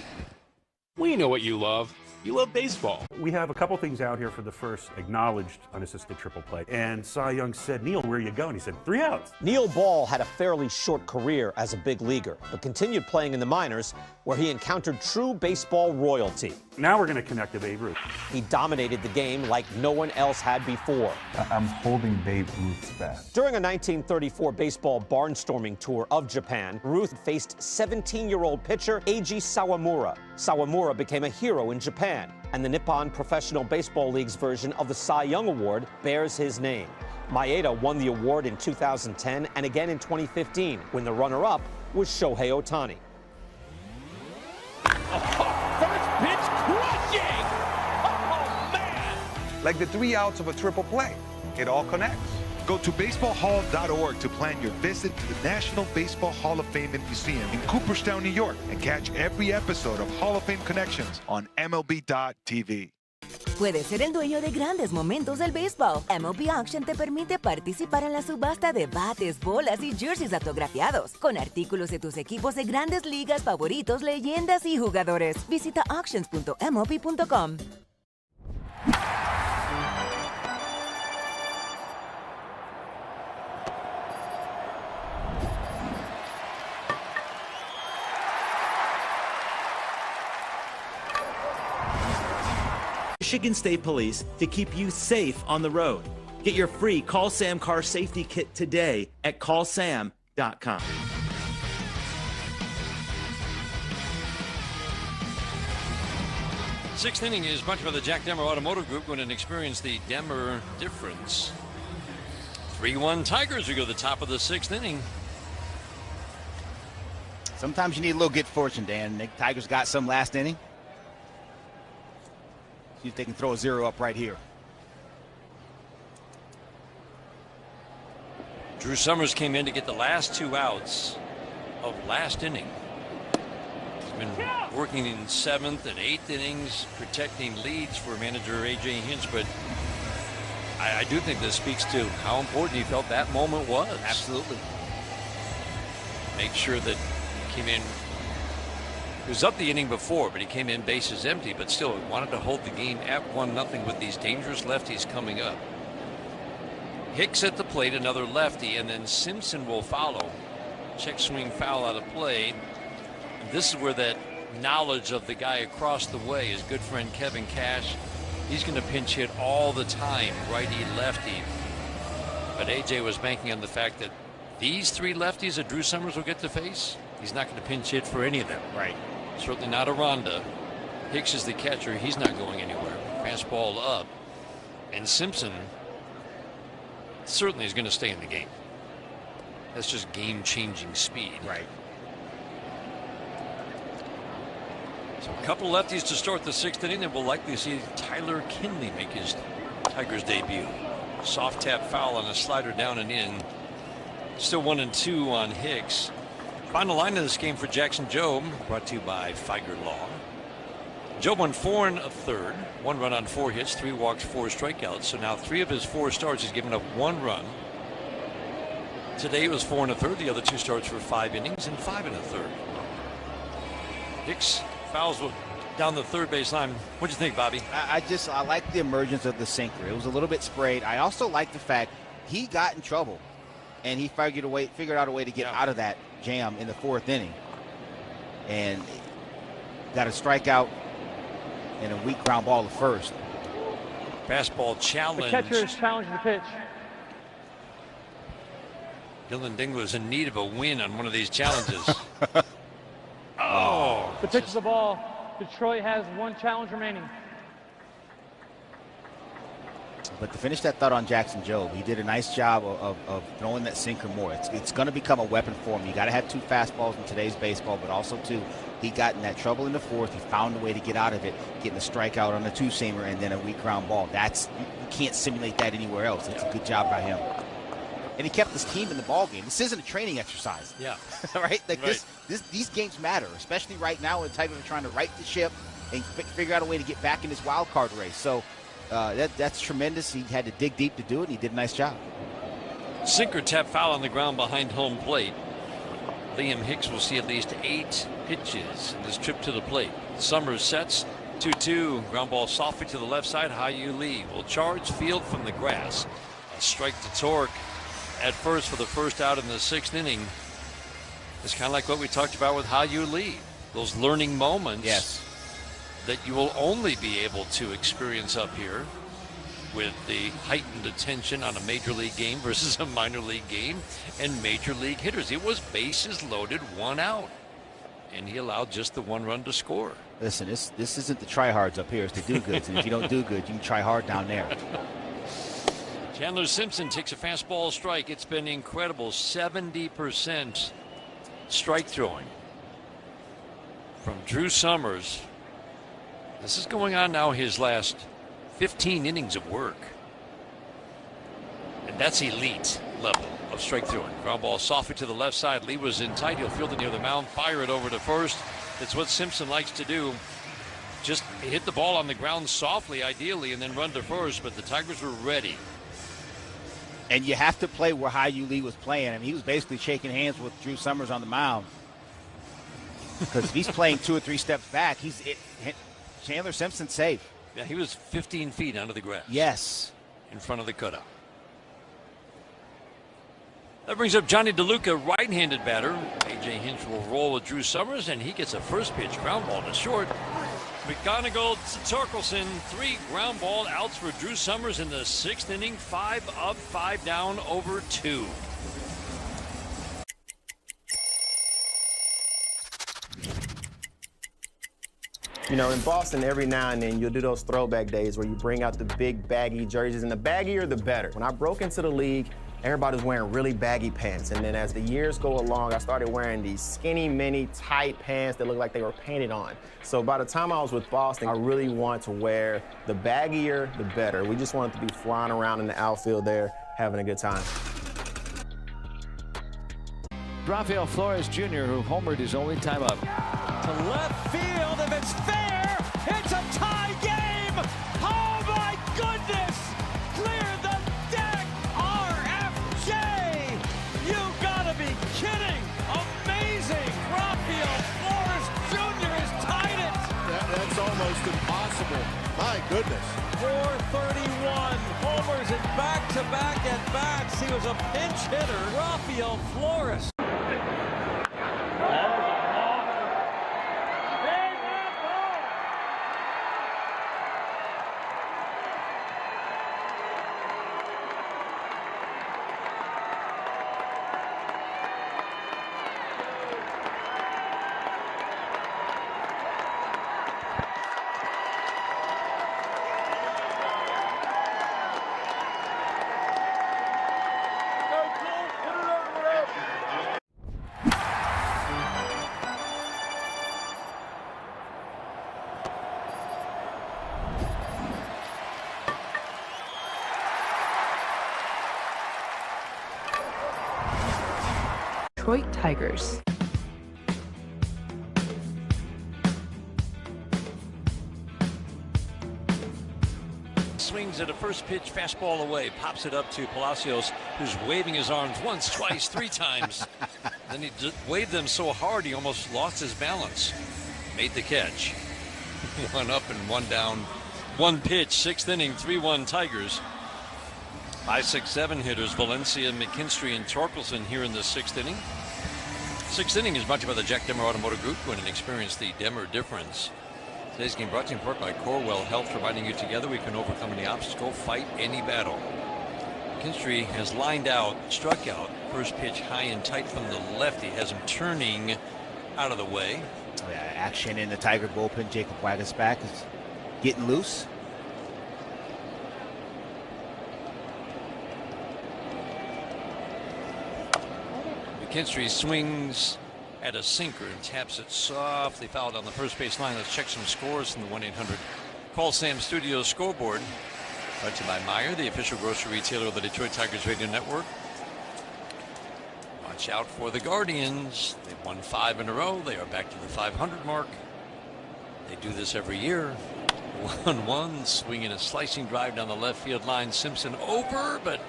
We know what you love. You love baseball. We have a couple things out here for the first acknowledged unassisted triple play. And Cy Young said, Neil, where are you going? He said, 3 outs. Neil Ball had a fairly short career as a big leaguer, but continued playing in the minors, where he encountered true baseball royalty. Now we're going to connect to Babe Ruth. He dominated the game like no one else had before. I'm holding Babe Ruth's bat. During a 1934 baseball barnstorming tour of Japan, Ruth faced 17-year-old pitcher Eiji Sawamura. Sawamura became a hero in Japan, and the Nippon Professional Baseball League's version of the Cy Young Award bears his name. Maeda won the award in 2010 and again in 2015, when the runner-up was Shohei Ohtani. First pitch crushing! Oh, man! Like the 3 outs of a triple play. It all connects. Go to baseballhall.org to plan your visit to the National Baseball Hall of Fame and Museum in Cooperstown, New York, and catch every episode of Hall of Fame Connections on MLB.tv. Puedes ser el dueño de grandes momentos del béisbol. MLB Auction te permite participar en la subasta de bates, bolas y jerseys autografiados, con artículos de tus equipos de grandes ligas favoritos, leyendas y jugadores. Visita auctions.mlb.com. Michigan State Police to keep you safe on the road. Get your free Call Sam car safety kit today at callsam.com. Sixth inning is brought to you by the Jack Demmer Automotive Group. Going to experience the Demmer difference. 3-1 Tigers. We go to the top of the 6th inning. Sometimes you need a little good fortune, Dan. The Tigers got some last inning. See if they can throw a 0 up right here. Drew Summers came in to get the last 2 outs of last inning. He's been working in 7th and 8th innings, protecting leads for manager A.J. Hinch, but I do think this speaks to how important he felt that moment was. Absolutely. make sure that he came in. He was up the inning before, but he came in bases empty, but still wanted to hold the game at 1-0 with these dangerous lefties coming up. Hicks at the plate, another lefty, and then Simpson will follow. Check swing foul out of play. And this is where that knowledge of the guy across the way, his good friend Kevin Cash, he's going to pinch hit all the time, righty lefty. But AJ was banking on the fact that these three lefties that Drew Summers will get to face, he's not going to pinch hit for any of them. Right. Certainly not Aranda. Hicks is the catcher. He's not going anywhere. Fastball up. And Simpson certainly is going to stay in the game. That's just game-changing speed. Right. So a couple lefties to start the 6th inning, and we'll likely see Tyler Kinley make his Tigers debut. Soft tap foul on a slider down and in. Still 1-2 on Hicks. Final line of this game for Jackson Jobe, brought to you by Figer Law. Jobe won 4 1/3, 1 run on 4 hits, 3 walks, 4 strikeouts. So now 3 of his 4 starts he's given up 1 run. Today it was 4 1/3. The other 2 starts were 5 innings and 5 1/3. Hicks fouls down the third base line. What'd you think, Bobby? I like the emergence of the sinker. It was a little bit sprayed. I also like the fact he got in trouble, and he figured out a way to get out of that jam in the 4th inning, and got a strikeout and a weak ground ball to first. Fastball challenge. The catcher is challenging the pitch. Dylan Dingler is in need of a win on one of these challenges. The pitch is the ball. Detroit has 1 challenge remaining. But to finish that thought on Jackson Jobe, he did a nice job of throwing that sinker more. It's going to become a weapon for him. You got to have 2 fastballs in today's baseball, but also 2. He got in that trouble in the 4th. He found a way to get out of it, getting a strikeout on a 2-seamer and then a weak ground ball. You can't simulate that anywhere else. It's a good job by him. And he kept his team in the ball game. This isn't a training exercise. Yeah. right? These games matter, especially right now in the type of trying to right the ship and figure out a way to get back in this wild card race. So that's tremendous. He had to dig deep to do it, and he did a nice job. Sinker tap foul on the ground behind home plate. Liam Hicks will see at least 8 pitches in this trip to the plate. Summers sets 2-2. Ground ball softly to the left side. High-U Lee will charge field from the grass. A strike to Torque at first for the first out in the 6th inning. It's kind of like what we talked about with High-U Lee. Those learning moments that you will only be able to experience up here with the heightened attention on a major league game versus a minor league game and major league hitters. It was bases loaded, 1 out, and he allowed just the 1 run to score. Listen, this isn't the tryhards up here, it's the do-goods, and if you don't do good, you can try hard down there. Chandler Simpson takes a fastball strike. It's been incredible, 70% strike throwing from Drew Summers. This is going on now his last 15 innings of work. And that's elite level of strike throwing. Ground ball softly to the left side. Lee was in tight. He'll field it near the mound, fire it over to first. It's what Simpson likes to do. Just hit the ball on the ground softly, ideally, and then run to first. But the Tigers were ready. And you have to play where High-U Lee was playing. I mean, he was basically shaking hands with Drew Summers on the mound. Because if he's playing 2 or 3 steps back, Chandler Simpson's safe. Yeah, he was 15 feet under the grass. Yes. In front of the cutout. That brings up Johnny DeLuca, right-handed batter. A.J. Hinch will roll with Drew Summers, and he gets a first pitch ground ball to short. McGonigal, Torkelson, 3 ground ball outs for Drew Summers in the 6th inning. 5 up, 5 down, over 2. You know, in Boston, every now and then, you'll do those throwback days where you bring out the big baggy jerseys, and the baggier, the better. When I broke into the league, everybody was wearing really baggy pants, and then as the years go along, I started wearing these skinny, mini, tight pants that looked like they were painted on. So by the time I was with Boston, I really wanted to wear the baggier, the better. We just wanted to be flying around in the outfield there, having a good time. Rafael Flores Jr., who homered his only time up. To left field, if it's fair, it's a tie game! Oh my goodness! Clear the deck, RFJ! You gotta be kidding! Amazing! My goodness. 431 homers and back-to-back at-bats. He was a pinch hitter. Rafael Flores. Detroit Tigers. Swings at a first pitch fastball away, pops it up to Palacios, who's waving his arms once, twice, 3 times. Then he waved them so hard he almost lost his balance. Made the catch. 1 up and 1 down. 1 pitch, 6th inning, 3-1 Tigers. 5, 6, 7 hitters, Valencia, McKinstry, and Torkelson here in the 6th inning. 6th inning is brought to you by the Jack Demmer Automotive Group. Go in and experience the Demmer difference. Today's game brought to you in part by Corewell Health, reminding you together we can overcome any obstacle, fight any battle. McKinstry has lined out, struck out, first pitch high and tight from the left. He has him turning out of the way. Yeah, action in the Tiger bullpen. Jacob Wagasback is getting loose. McKinstry swings at a sinker and taps it softly foul down the first base line. Let's check some scores from the 1-800 Call Sam Studios scoreboard. Brought to you by Meijer, the official grocery retailer of the Detroit Tigers Radio Network. Watch out for the Guardians. They've won 5 in a row. They are back to the 500 mark. They do this every year. 1-1, swinging a slicing drive down the left field line. Simpson over, but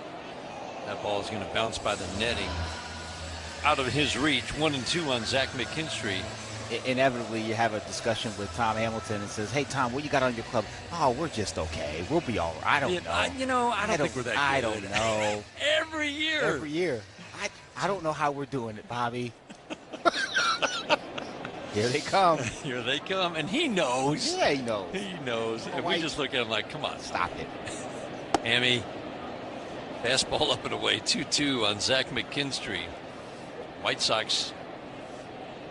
that ball is going to bounce by the netting. Out of his reach. 1-2 on Zach McKinstry. Inevitably, you have a discussion with Tom Hamilton and says, "Hey, Tom, what you got on your club?" "Oh, we're just okay. We'll be all right." I don't know. I don't think we're that good. I don't know. Every year. Every year. I don't know how we're doing it, Bobby. Here they come. Here they come. And he knows. Yeah, he knows. He knows. And we just look at him like, come on. Stop it. Hammy. Fastball up and away. 2-2 on Zach McKinstry. White Sox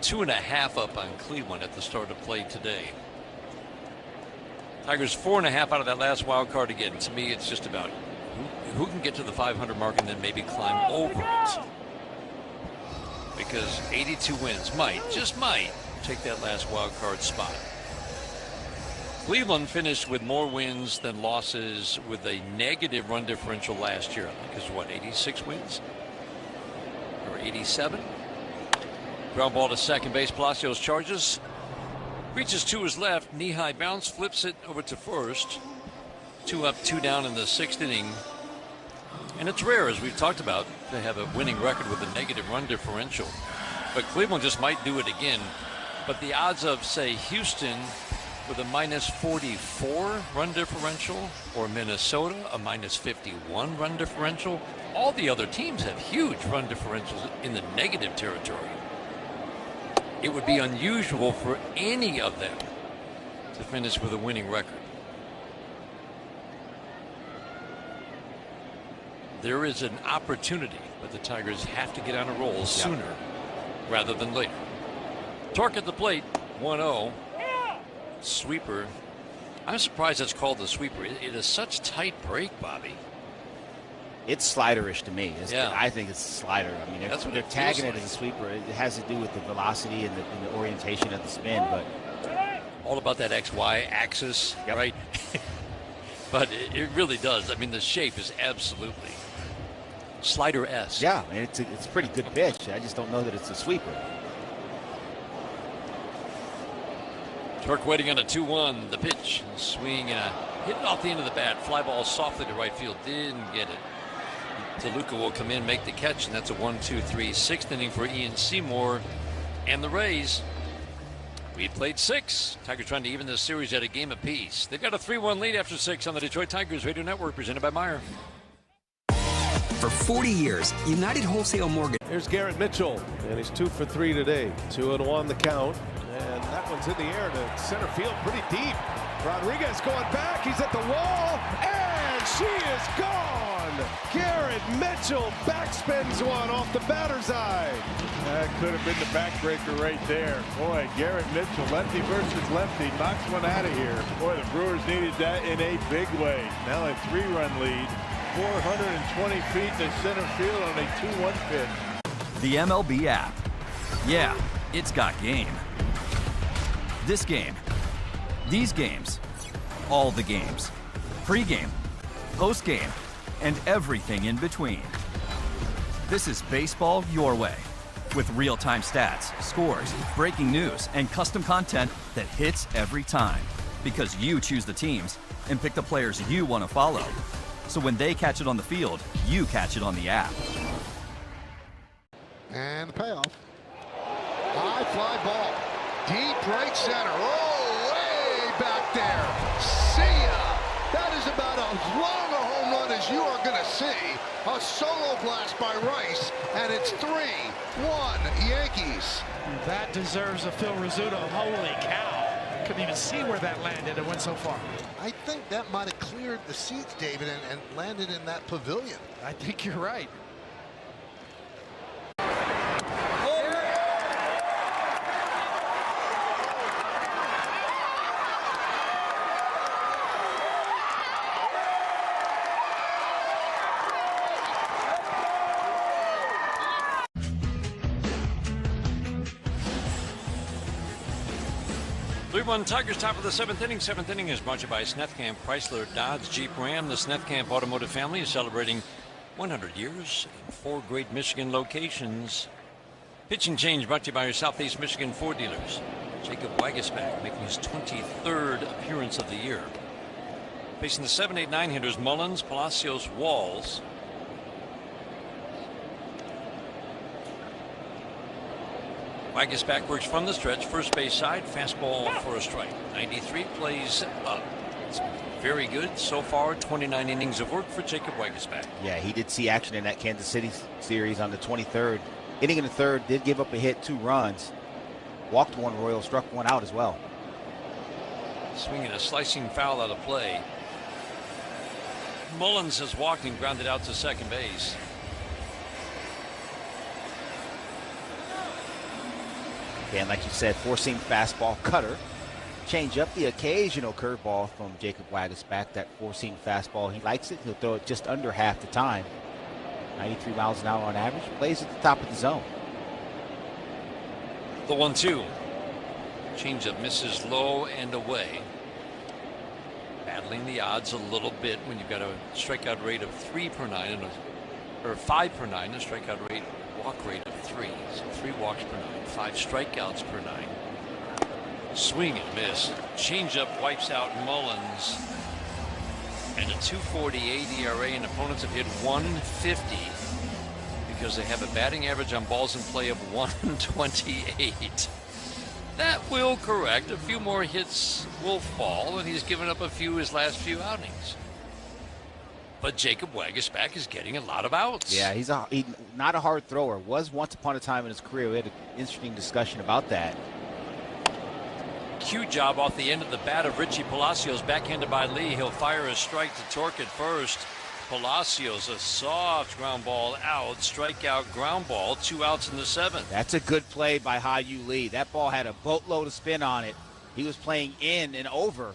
2.5 up on Cleveland at the start of play today. Tigers 4.5 out of that last wild card again. To me, it's just about who can get to the 500 mark and then maybe climb over it. Because 82 wins just might take that last wild card spot. Cleveland finished with more wins than losses with a negative run differential last year. I think it was 86 wins? Or 87? Ground ball to second base. Palacios charges. Reaches to his left. Knee-high bounce. Flips it over to first. 2 up, 2 down in the 6th inning. And it's rare, as we've talked about, to have a winning record with a negative run differential. But Cleveland just might do it again. But the odds of, say, Houston with a -44 run differential, or Minnesota a -51 run differential, all the other teams have huge run differentials in the negative territory. It would be unusual for any of them to finish with a winning record. There is an opportunity, but the Tigers have to get on a roll sooner rather than later. Torque at the plate, 1-0. Sweeper. I'm surprised it's called the sweeper. It is such tight break, Bobby. It's sliderish to me. Yeah. I think it's a slider. I mean, That's what they're it tagging feels it as a sweeper. It has to do with the velocity and the orientation of the spin, but all about that XY axis, right? But it really does. I mean, the shape is absolutely slider-esque. yeah, I mean, it's a pretty good pitch. I just don't know that it's a sweeper. Torque waiting on a 2-1. The pitch, swing, hit it off the end of the bat. Fly ball softly to right field. Didn't get it. DeLuca will come in, make the catch, and that's a 1-2-3 6th inning for Ian Seymour and the Rays. We played 6. Tigers trying to even this series at a game apiece. They've got a 3-1 lead after 6 on the Detroit Tigers Radio Network, presented by Meyer. For 40 years, United Wholesale Mortgage. Here's Garrett Mitchell, and he's 2 for 3 today. 2-1 the count, and that one's in the air to center field pretty deep. Rodriguez going back, he's at the wall, and she is gone! Garrett Mitchell backspins one off the batter's eye. That could have been the backbreaker right there. Boy, Garrett Mitchell, lefty versus lefty, knocks one out of here. Boy, the Brewers needed that in a big way. Now a 3-run lead, 420 feet to center field on a 2-1 pitch. The MLB app. Yeah, it's got game. This game. These games. All the games. Pre-game. Post-game. And everything in between. This is baseball your way. With real-time stats, scores, breaking news, and custom content that hits every time. Because you choose the teams and pick the players you want to follow. So when they catch it on the field, you catch it on the app. And the payoff. High fly ball. Deep right center. Oh, way back there. See ya. That is about as long a home run as you are going to see. A solo blast by Rice, and it's 3-1 Yankees. That deserves a Phil Rizzuto. Holy cow. Couldn't even see where that landed. It went so far. I think that might have cleared the seats, David, and landed in that pavilion. I think you're right. 3-1 Tigers, top of the 7th inning. 7th inning is brought to you by Snethkamp Chrysler Dodge Jeep Ram. The Snethkamp Automotive family is celebrating 100 years in 4 great Michigan locations. Pitching change brought to you by your Southeast Michigan Ford dealers. Jacob Wagesback making his 23rd appearance of the year. Facing the 7, 8, 9 hitters, Mullins, Palacios, Walls. Wagesback works from the stretch, first base side, fastball for a strike. 93 plays up. It's very good so far. 29 innings of work for Jacob Wagesback. Yeah, he did see action in that Kansas City series on the 23rd. Inning in the 3rd, did give up a hit, 2 runs. Walked one, Royal struck one out as well. Swinging a slicing foul out of play. Mullins has walked and grounded out to second base. And like you said, 4-seam fastball, cutter, change up, the occasional curveball from Jacob Wagesback. That 4-seam fastball, he likes it. He'll throw it just under half the time. 93 miles an hour on average. Plays at the top of the zone. The 1-2. Changeup misses low and away. Battling the odds a little bit when you've got a strikeout rate of 3 per 9 and or 5 per 9, a strikeout rate, walk rate of 3. So 3 walks per 9, 5 strikeouts per 9. Swing and miss. Changeup wipes out Mullins. And a 2.48 ERA, and opponents have hit 150 because they have a batting average on balls in play of 128. That will correct. A few more hits will fall, and he's given up a few his last few outings. But Jacob Wagesback is getting a lot of outs. Yeah, he's not a hard thrower. Was once upon a time in his career. We had an interesting discussion about that. Cue job off the end of the bat of Richie Palacios, backhanded by Lee. He'll fire a strike to Torque at first. Palacios, a soft ground ball out, strikeout ground ball, 2 outs in the 7th. That's a good play by Ha-Yu Lee. That ball had a boatload of spin on it. He was playing in and over.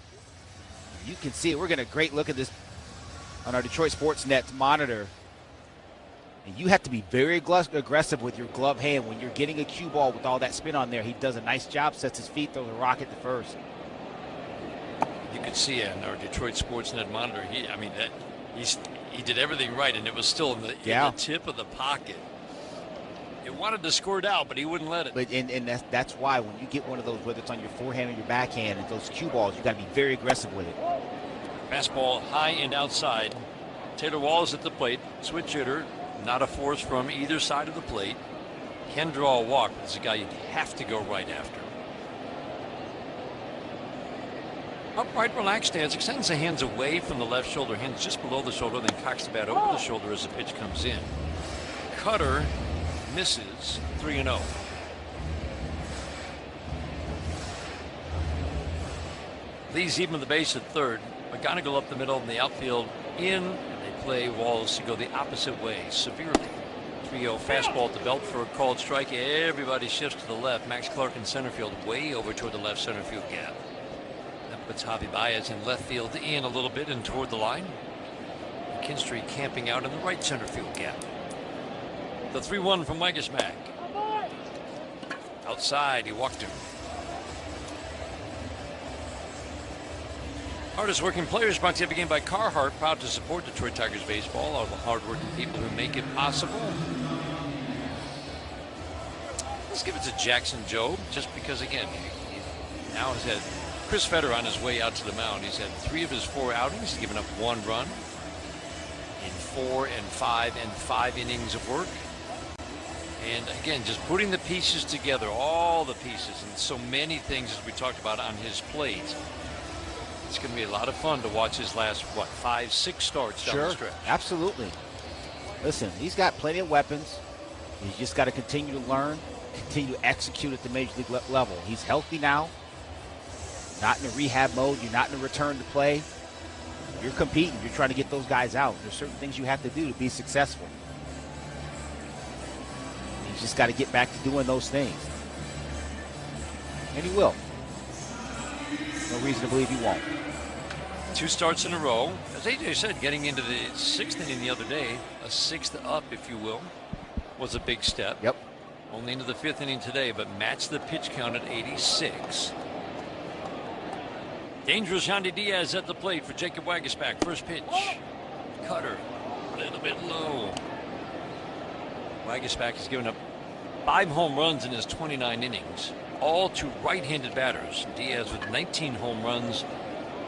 You can see it. We're getting a great look at this on our Detroit Sports Net monitor. And you have to be very aggressive with your glove hand when you're getting a cue ball with all that spin on there. He does a nice job, sets his feet, throws a rocket to first. You can see on our Detroit Sports Net monitor, he did everything right, and it was still in the tip of the pocket. It wanted to squirt out, but he wouldn't let it. But and that's why when you get one of those, whether it's on your forehand or your backhand, and those cue balls, you got to be very aggressive with it. Fastball high and outside. Taylor Walls at the plate, switch hitter. Not a force from either side of the plate. Can draw a walk, but it's a guy you'd have to go right after. Upright, relaxed stance, extends the hands away from the left shoulder, hands just below the shoulder, then cocks the bat over the shoulder as the pitch comes in. Cutter misses, 3-0. Leaves even the base at third. McGonigal up the middle and the outfield in, and they play Walls to go the opposite way severely. 3-0 fastball at the belt for a called strike. Everybody shifts to the left. Max Clark in center field, way over toward the left center field gap. That puts Javi Baez in left field in a little bit and toward the line. McKinstry camping out in the right center field gap. The 3-1 from Wagasmack. Outside, he walked him. Hardest working players brought to you every game by Carhartt, proud to support Detroit Tigers baseball. All the hardworking people who make it possible. Let's give it to Jackson Jobe, just because, again, he now has had Chris Fetter on his way out to the mound. He's had 3 of his 4 outings. He's given up 1 run in 4 and 5 and 5 innings of work. And again, just putting the pieces together, all the pieces, and so many things as we talked about on his plate. It's going to be a lot of fun to watch his last, 5, 6 starts down the stretch. Absolutely. Listen, he's got plenty of weapons. He's just got to continue to learn, continue to execute at the major league level. He's healthy now. Not in a rehab mode. You're not in a return to play. You're competing. You're trying to get those guys out. There's certain things you have to do to be successful. He's just got to get back to doing those things. And he will. No reason to believe he won't. 2 starts in a row. As AJ said, getting into the 6th inning the other day, a 6th up, if you will, was a big step. Yep. Only into the 5th inning today, but matched the pitch count at 86. Dangerous Yandy Diaz at the plate for Jacob Wagasback. First pitch. Cutter. A little bit low. Wagasback has given up 5 home runs in his 29 innings. All to right-handed batters. Diaz with 19 home runs,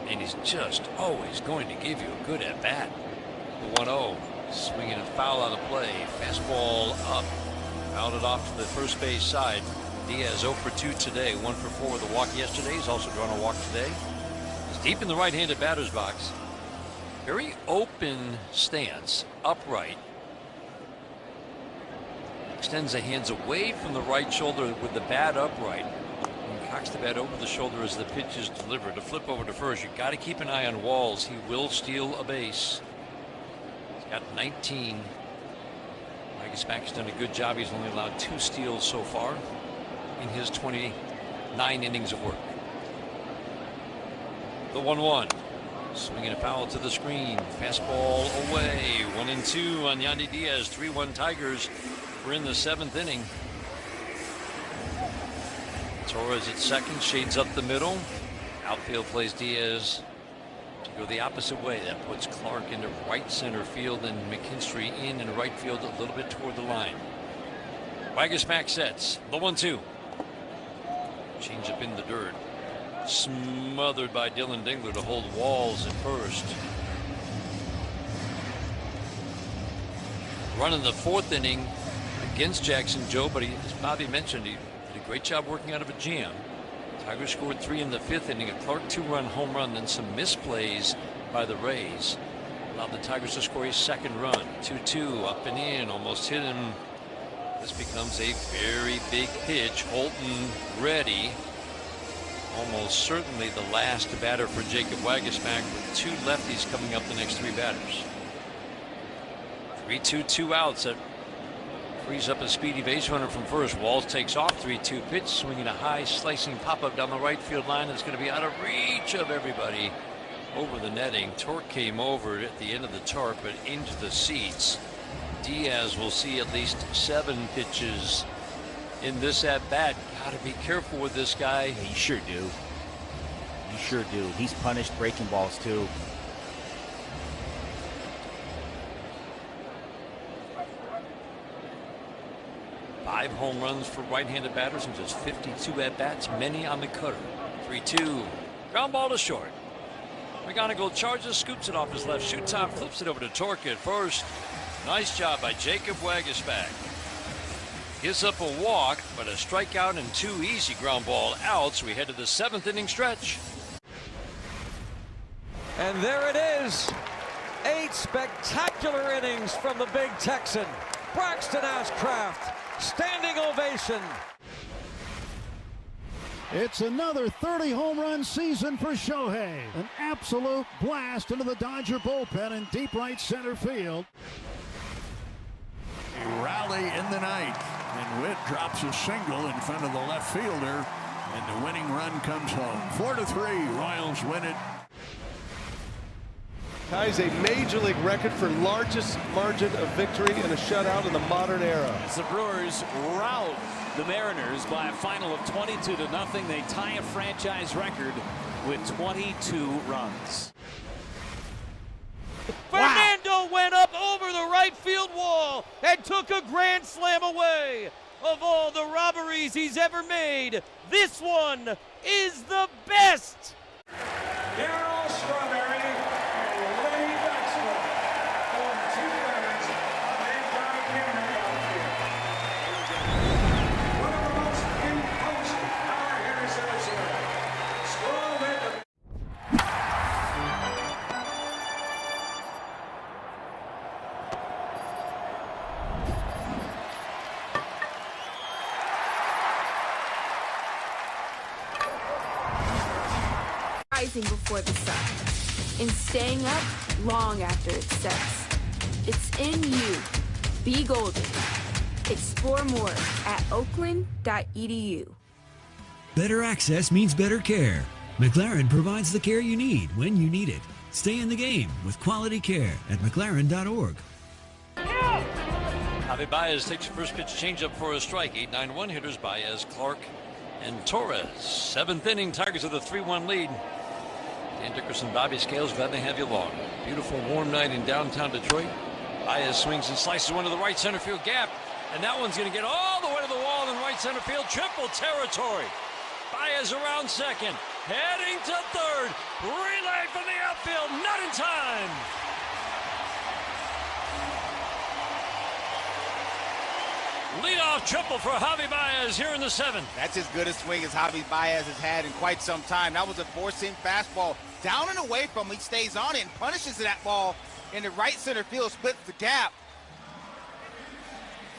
and he's just always going to give you a good at-bat. The 1-0, swinging a foul out of play. Fastball up, fouled it off to the first base side. Diaz 0 for 2 today, 1 for 4 with a walk yesterday. He's also drawn a walk today. He's deep in the right-handed batter's box. Very open stance, upright. Extends the hands away from the right shoulder with the bat upright. And cocks the bat over the shoulder as the pitch is delivered. A flip over to first. You've got to keep an eye on Walls. He will steal a base. He's got 19. Wagasback has done a good job. He's only allowed 2 steals so far in his 29 innings of work. The 1-1. Swinging a foul to the screen. Fastball away. 1-2 on Yandy Diaz. 3-1 Tigers. We're in the 7th inning. Torres at second, shades up the middle. Outfield plays Diaz to go the opposite way. That puts Clark into right center field and McKinstry in right field a little bit toward the line. Wagasback sets the 1-2. Change up in the dirt. Smothered by Dylan Dingler to hold Walls at first. Running the 4th inning against Jackson Jobe, but as Bobby mentioned, he did a great job working out of a jam. Tigers scored 3 in the 5th inning, a Clark 2-run home run, then some misplays by the Rays allowed the Tigers to score a 2nd run. 2-2 up and in, almost hit him. This becomes a very big pitch. Holton ready. Almost certainly the last batter for Jacob Wagasback, with 2 lefties coming up the next 3 batters. 3-2, 2 outs. That frees up a speedy base runner from first. Walls takes off. 3-2 pitch, swinging a high slicing pop-up down the right field line. That's going to be out of reach of everybody over the netting. Torque came over at the end of the tarp, but into the seats. Diaz will see at least 7 pitches in this at-bat. Got to be careful with this guy. Yeah, you sure do. You sure do. He's punished breaking balls too. Five home runs for right-handed batters in just 52 at-bats, many on the cutter. 3-2. Ground ball to short. McGonigal charges, scoops it off his left shoe top, flips it over to Torque at first. Nice job by Jacob Wagasback. Gives up a walk, but a strikeout and 2 easy ground ball outs. We head to the 7th inning stretch. And there it is. 8 spectacular innings from the big Texan. Braxton Ashcraft, standing ovation. It's another 30 home run season for Shohei. An absolute blast into the Dodger bullpen in deep right center field. A rally in the ninth, and Witt drops a single in front of the left fielder, and the winning run comes home. 4-3, Royals win it. Ties a major league record for largest margin of victory in a shutout in the modern era. As the Brewers rout the Mariners by a final of 22-0, they tie a franchise record with 22 runs. Fernando went up over the right field wall and took a grand slam away. Of all the robberies he's ever made, this one is the best. Darryl Strawberry and Lenny Dykstra for 2/3 of the entire camera outfield. One of the most imposing power hitters of his era. Squirrel led the rising before the sun, in staying up long after it sets. It's in you. Be golden. Explore more at oakland.edu. Better access means better care. McLaren provides the care you need when you need it. Stay in the game with quality care at McLaren.org. Javi Baez takes the first pitch changeup for a strike. 8-9-1 hitters Baez, Clark, and Torres. 7th inning, Tigers with a 3-1 lead. Dan Dickerson, Bobby Scales, glad they have you along. Beautiful warm night in downtown Detroit. Baez swings and slices one to the right center field gap, and that one's going to get all the way to the wall in right center field. Triple territory. Baez around second, heading to third. Relay from the outfield, not in time. Leadoff triple for Javi Baez here in the 7th. That's as good a swing as Javi Baez has had in quite some time. That was a four-seam fastball. Down and away from him, he stays on it and punishes that ball in the right center field, splits the gap.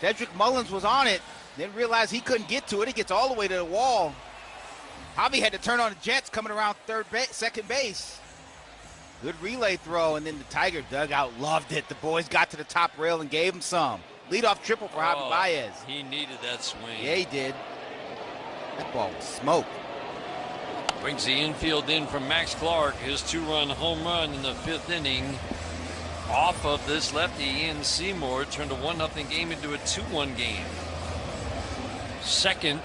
Cedric Mullins was on it, didn't realize he couldn't get to it. He gets all the way to the wall. Javi had to turn on the Jets coming around second base. Good relay throw, and then the Tiger dugout loved it. The boys got to the top rail and gave him some. Leadoff triple for Javi Baez. He needed that swing. Yeah, he did. That ball was smoke. Brings the infield in from Max Clark. His 2-run home run in the 5th inning. Off of this lefty, Ian Seymour turned a 1-0 game into a 2-1 game. 2nd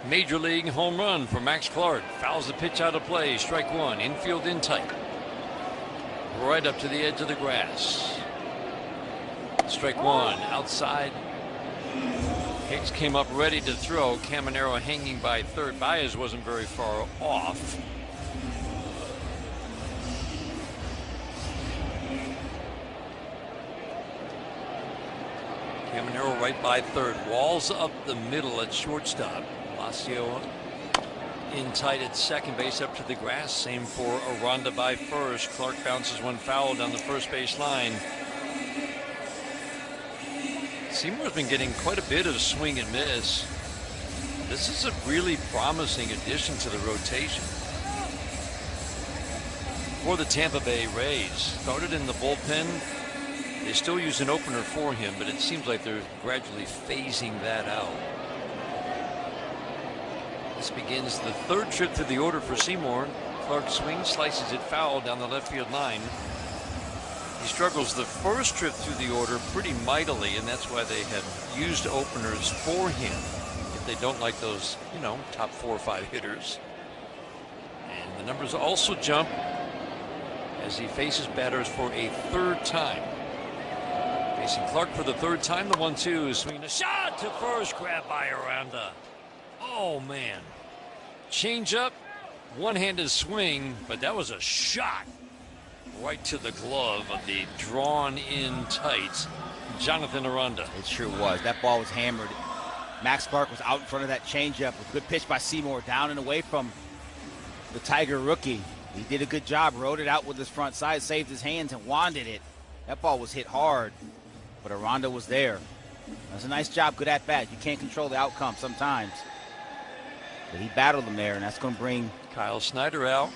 major league home run for Max Clark. Fouls the pitch out of play. Strike 1. Infield in tight. Right up to the edge of the grass. Strike 1. Outside. Hicks came up ready to throw. Caminero hanging by third. Baez wasn't very far off. Caminero right by third. Walls up the middle at shortstop. Lacio in tight at second base up to the grass. Same for Aranda by first. Clark bounces one foul down the first base line. Seymour's been getting quite a bit of swing and miss. This is a really promising addition to the rotation for the Tampa Bay Rays. Started in the bullpen. They still use an opener for him, but it seems like they're gradually phasing that out. This begins the 3rd trip through the order for Seymour. Clark swings, slices it foul down the left field line. He struggles the 1st trip through the order pretty mightily, and that's why they have used openers for him if they don't like those, you know, top 4 or 5 hitters. And the numbers also jump as he faces batters for a 3rd time. Facing Clark for the 3rd time, the 1-2, swinging a shot to first, grabbed by Aranda. Oh man, change up, one-handed swing, but that was a shot right to the glove of the drawn-in tights, Jonathan Aranda. It sure was. That ball was hammered. Max Clark was out in front of that changeup. A good pitch by Seymour, down and away from the Tiger rookie. He did a good job, rode it out with his front side, saved his hands and wanded it. That ball was hit hard, but Aranda was there. That's a nice job, good at bat. You can't control the outcome sometimes. But he battled him there, and that's going to bring Kyle Snyder out.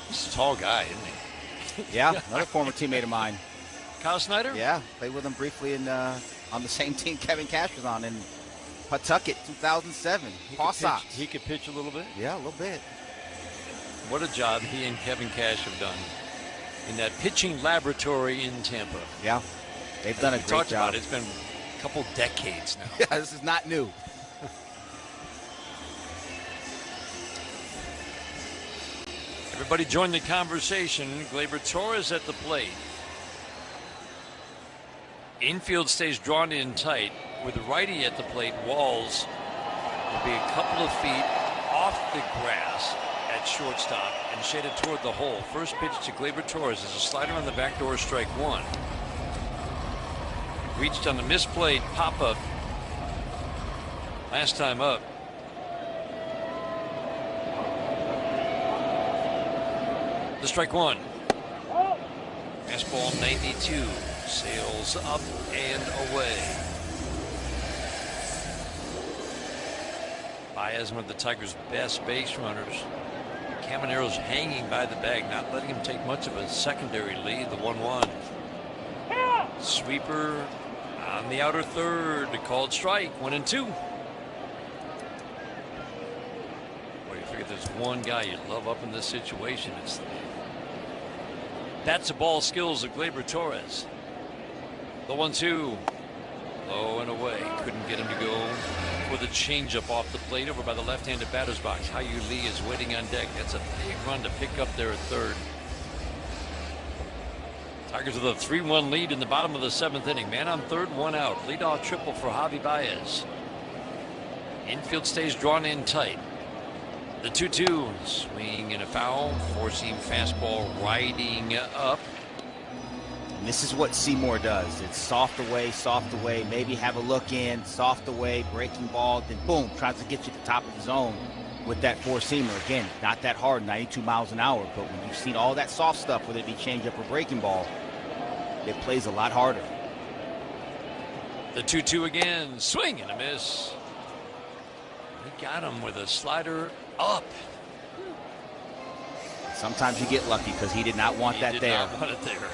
He's a tall guy, isn't he? Yeah, another former teammate of mine. Kyle Snyder? Yeah, played with him briefly in, on the same team Kevin Cash was on in Pawtucket, 2007. He could pitch a little bit? Yeah, a little bit. What a job he and Kevin Cash have done in that pitching laboratory in Tampa. Yeah, they've done a great job. About it. It's been a couple decades now. Yeah, this is not new. Everybody join the conversation. Gleyber Torres at the plate. Infield stays drawn in tight. With the righty at the plate, Walls will be a couple of feet off the grass at shortstop and shaded toward the hole. First pitch to Gleyber Torres is a slider on the back door, strike one. Reached on the misplay pop-up last time up. The strike one. Fastball 92 sails up and away. Baez, one of the Tigers' best base runners. Camanero's hanging by the bag, not letting him take much of a secondary lead. The 1-1. Sweeper on the outer third. Called strike. 1-2. Boy, you figure there's one guy you'd love up in this situation. That's the ball skills of Gleyber Torres. The 1-2. Low and away. Couldn't get him to go for the changeup off the plate over by the left-handed batter's box. Hao-Yu Lee is waiting on deck. That's a big run to pick up there at third. Tigers with a 3-1 lead in the bottom of the 7th inning. Man on third, one out. Leadoff triple for Javi Baez. Infield stays drawn in tight. The 2-2. Swing and a foul. Four-seam fastball riding up. And this is what Seymour does. It's soft away, maybe have a look in, soft away, breaking ball, then boom, tries to get you to the top of the zone with that four-seamer. Again, not that hard, 92 miles an hour, but when you've seen all that soft stuff, whether it be changeup or breaking ball, it plays a lot harder. The 2-2 again, swing and a miss. He got him with a slider up. Sometimes you get lucky because he did not want that there. He did not want it there.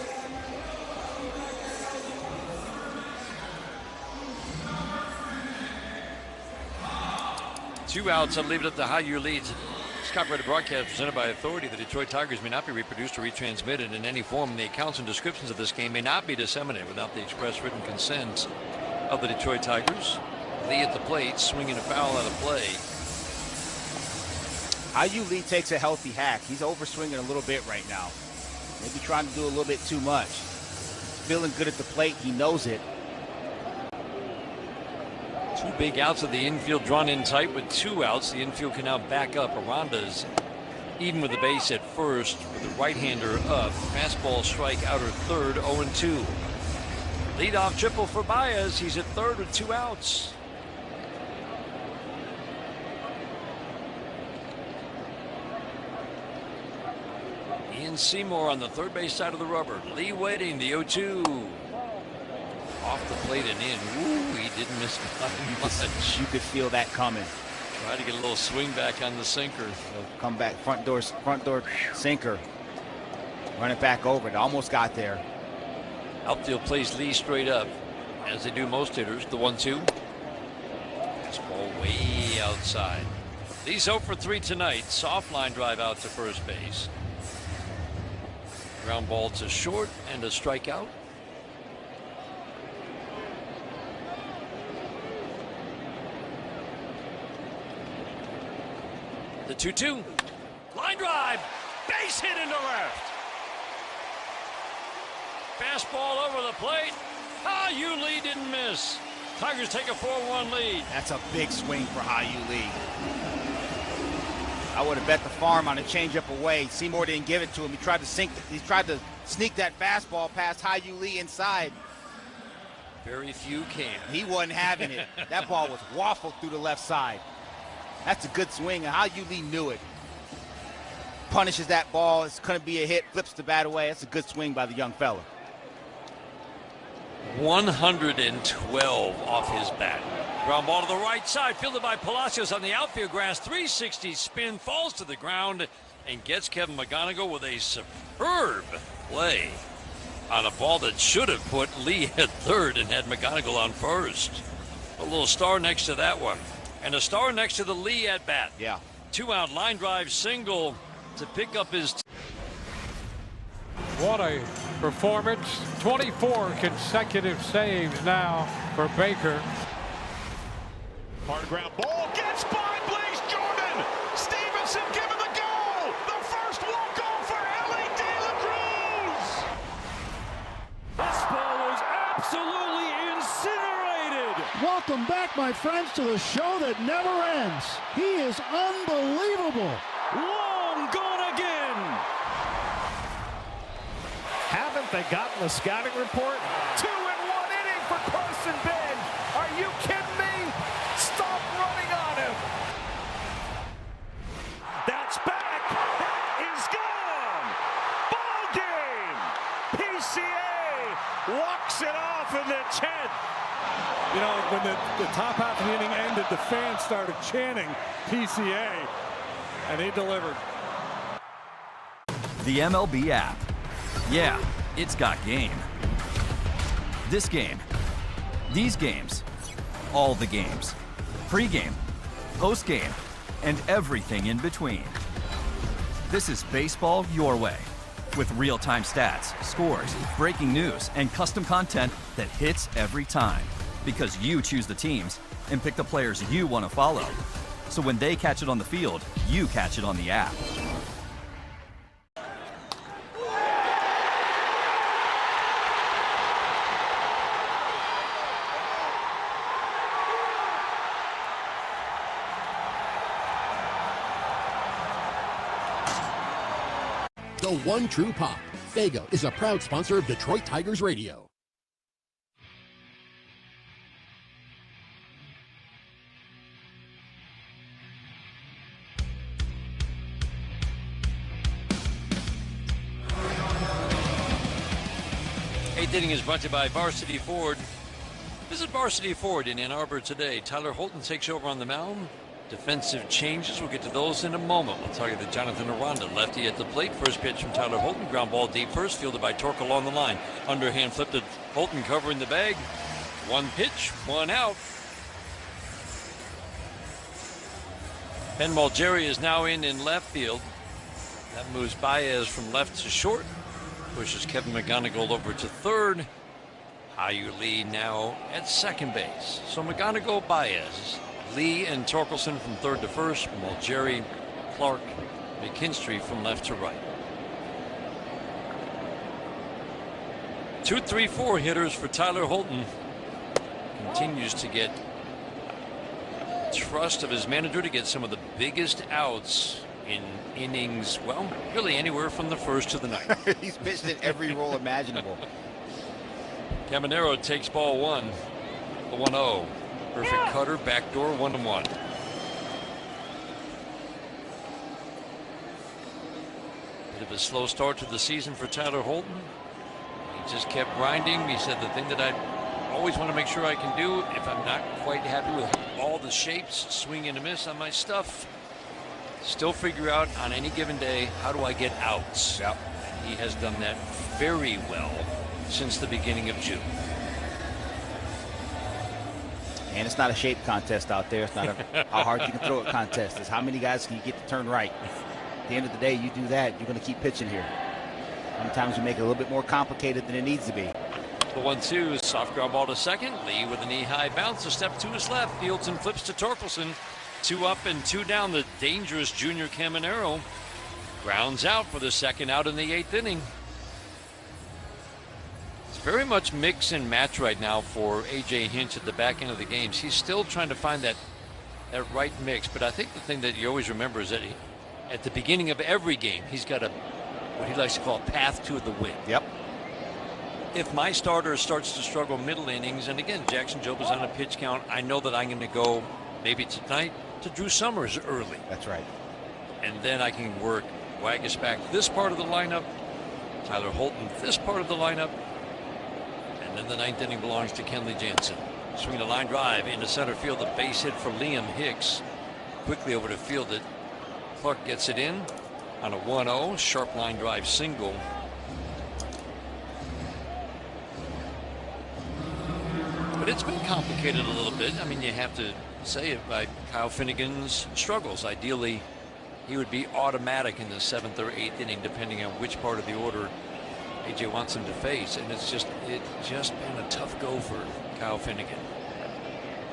Two outs. I'll leave it up to Hao-Yu Lee. Copyrighted broadcast presented by Authority. The Detroit Tigers may not be reproduced or retransmitted in any form. The accounts and descriptions of this game may not be disseminated without the express written consent of the Detroit Tigers. Lee at the plate, swinging a foul out of play. Hao-Yu Lee takes a healthy hack. He's overswinging a little bit right now. Maybe trying to do a little bit too much. He's feeling good at the plate. He knows it. Two big outs of the infield drawn in tight with two outs. The infield can now back up. Aranda's even with the base at first with the right-hander up. Fastball strike outer third, 0-2. Leadoff triple for Baez. He's at third with two outs. Ian Seymour on the third base side of the rubber. Lee waiting, the 0-2. Off the plate and in. Ooh, he didn't miss much. You could feel that coming. Try to get a little swing back on the sinker. Come back, front door sinker. Run it back over. It almost got there. Outfield plays Lee straight up, as they do most hitters. The 1-2. This ball way outside. Lee's 0 for 3 tonight. Soft line drive out to first base. Ground ball to short and a strikeout. The 2-2. Line drive. Base hit into left. Fastball over the plate. Hao-Yu Lee didn't miss. Tigers take a 4-1 lead. That's a big swing for Hao-Yu Lee. I would have bet the farm on a changeup away. Seymour didn't give it to him. He tried to sneak that fastball past Hao-Yu Lee inside. Very few can. He wasn't having it. That ball was waffled through the left side. That's a good swing, and Hao-Yu Lee knew it. punishes that ball. It's going to be a hit, flips the bat away. That's a good swing by the young fella. 112 off his bat. Ground ball to the right side, fielded by Palacios on the outfield grass. 360 spin, falls to the ground, and gets Kevin McGonigal with a superb play on a ball that should have put Lee at third and had McGonigal on first. A little star next to that one. And a star next to the Lee at bat. Yeah. 2-out line drive single to pick up his. What a performance. 24 consecutive saves now for Baker. Hard ground ball gets by Blaze Jordan. Stevenson given the go. The first walk-off for Ellie De La Cruz. This ball was absolutely incinerated. Welcome back, my friends, to the show that never ends. He is unbelievable. Long gone again. Haven't they gotten the scouting report? 2-in-1 inning for Carson Bench. Are you kidding me? Stop running on him. That's back. That is gone. Ball game. PCA walks it off in the 10th. You know, when the top half of the inning ended, the fans started chanting PCA, and he delivered. The MLB app. Yeah, it's got game. This game, these games, all the games. Pre-game, post-game, and everything in between. This is baseball your way. With real-time stats, scores, breaking news, and custom content that hits every time. Because you choose the teams and pick the players you want to follow. So when they catch it on the field, you catch it on the app. The one true pop. Fago is a proud sponsor of Detroit Tigers Radio. Eighth inning is brought to you by Varsity Ford. Visit Varsity Ford in Ann Arbor today. Tyler Holton takes over on the mound. Defensive changes, we'll get to those in a moment. We'll talk to Jonathan Aranda, lefty at the plate. First pitch from Tyler Holton, ground ball deep first, fielded by Torkel on the line. Underhand flipped to Holton, covering the bag. One pitch, one out. Ben Malgeri is now in left field. That moves Baez from left to short. Pushes Kevin McGonigal over to third. Ayu Lee now at second base. So McGonigal, Baez, Lee and Torkelson from third to first. Malgeri, Clark, McKinstry from left to right. 2, 3, 4 hitters for Tyler Holton. Continues to get trust of his manager to get some of the biggest outs in innings, well, really anywhere from the first to the ninth. He's pitched in every role imaginable. Caminero takes ball one. The 1-0. Perfect cutter, backdoor, 1-1. Bit of a slow start to the season for Tyler Holton. He just kept grinding. He said the thing that I always want to make sure I can do if I'm not quite happy with all the shapes, swing and a miss on my stuff, still figure out on any given day, how do I get outs? Yep. And he has done that very well since the beginning of June. And it's not a shape contest out there. It's not a how hard you can throw it contest. It's how many guys can you get to turn right. At the end of the day, you do that, you're going to keep pitching here. Sometimes you make it a little bit more complicated than it needs to be. The 1-2 soft ground ball to second. Lee with a knee-high bounce. A step to his left. Fields and flips to Torkelson. 2 up and 2 down. The dangerous junior Caminero grounds out for the second out in the 8th inning. It's very much mix and match right now for A.J. Hinch at the back end of the games. He's still trying to find that right mix. But I think the thing that you always remember is that at the beginning of every game, he's got what he likes to call a path to the win. Yep. If my starter starts to struggle middle innings, and again, Jackson Jobe is on a pitch count, I know that I'm going to go maybe tonight to Drew Summers early. That's right. And then I can work Wagish back this part of the lineup. Tyler Holton this part of the lineup. And then the ninth inning belongs to Kenley Jansen. Swinging a line drive into center field. A base hit for Liam Hicks. Quickly over to field it. Clark gets it in on a 1-0. Sharp line drive single. But it's been complicated a little bit. I mean, you have to say it by Kyle Finnegan's struggles. Ideally, he would be automatic in the 7th or 8th inning, depending on which part of the order AJ wants him to face. And it's just been a tough go for Kyle Finnegan.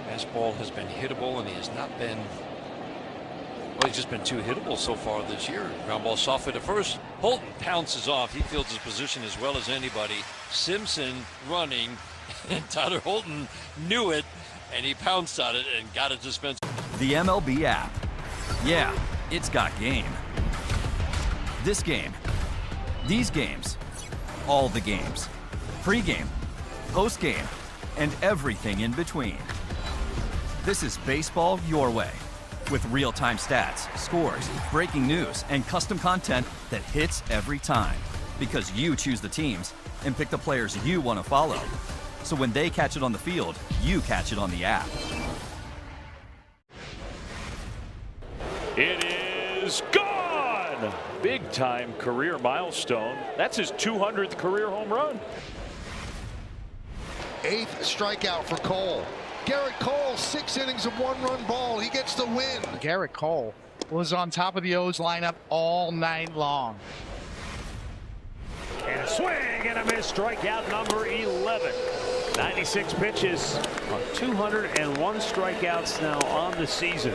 Fastball has been hittable, and he has not been. Well, he's just been too hittable so far this year. Ground ball softly to first. Holton pounces off. He fields his position as well as anybody. Simpson running, and Tyler Holton knew it, and he pounced on it and got it dispensed. The MLB app. Yeah, it's got game. This game. These games. All the games. Pre-game. Post-game. And everything in between. This is baseball your way. With real-time stats, scores, breaking news, and custom content that hits every time. Because you choose the teams and pick the players you want to follow. So when they catch it on the field, you catch it on the app. It is gone! Big-time career milestone. That's his 200th career home run. 8th strikeout for Cole. Garrett Cole, 6 innings of 1-run ball. He gets the win. Garrett Cole was on top of the O's lineup all night long. And a swing and a miss. Strikeout number 11. 96 pitches, 201 strikeouts now on the season.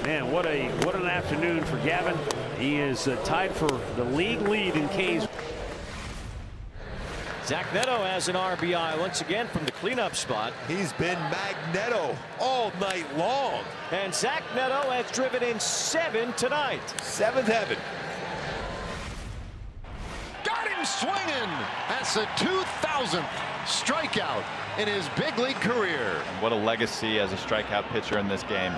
Man, what an afternoon for Gavin. He is tied for the league lead in Ks. Zach Neto has an RBI once again from the cleanup spot. He's been Magneto all night long. And Zach Neto has driven in 7 tonight. 7th heaven. Got him swinging. That's the 2,000th strikeout in his big league career. And what a legacy as a strikeout pitcher in this game.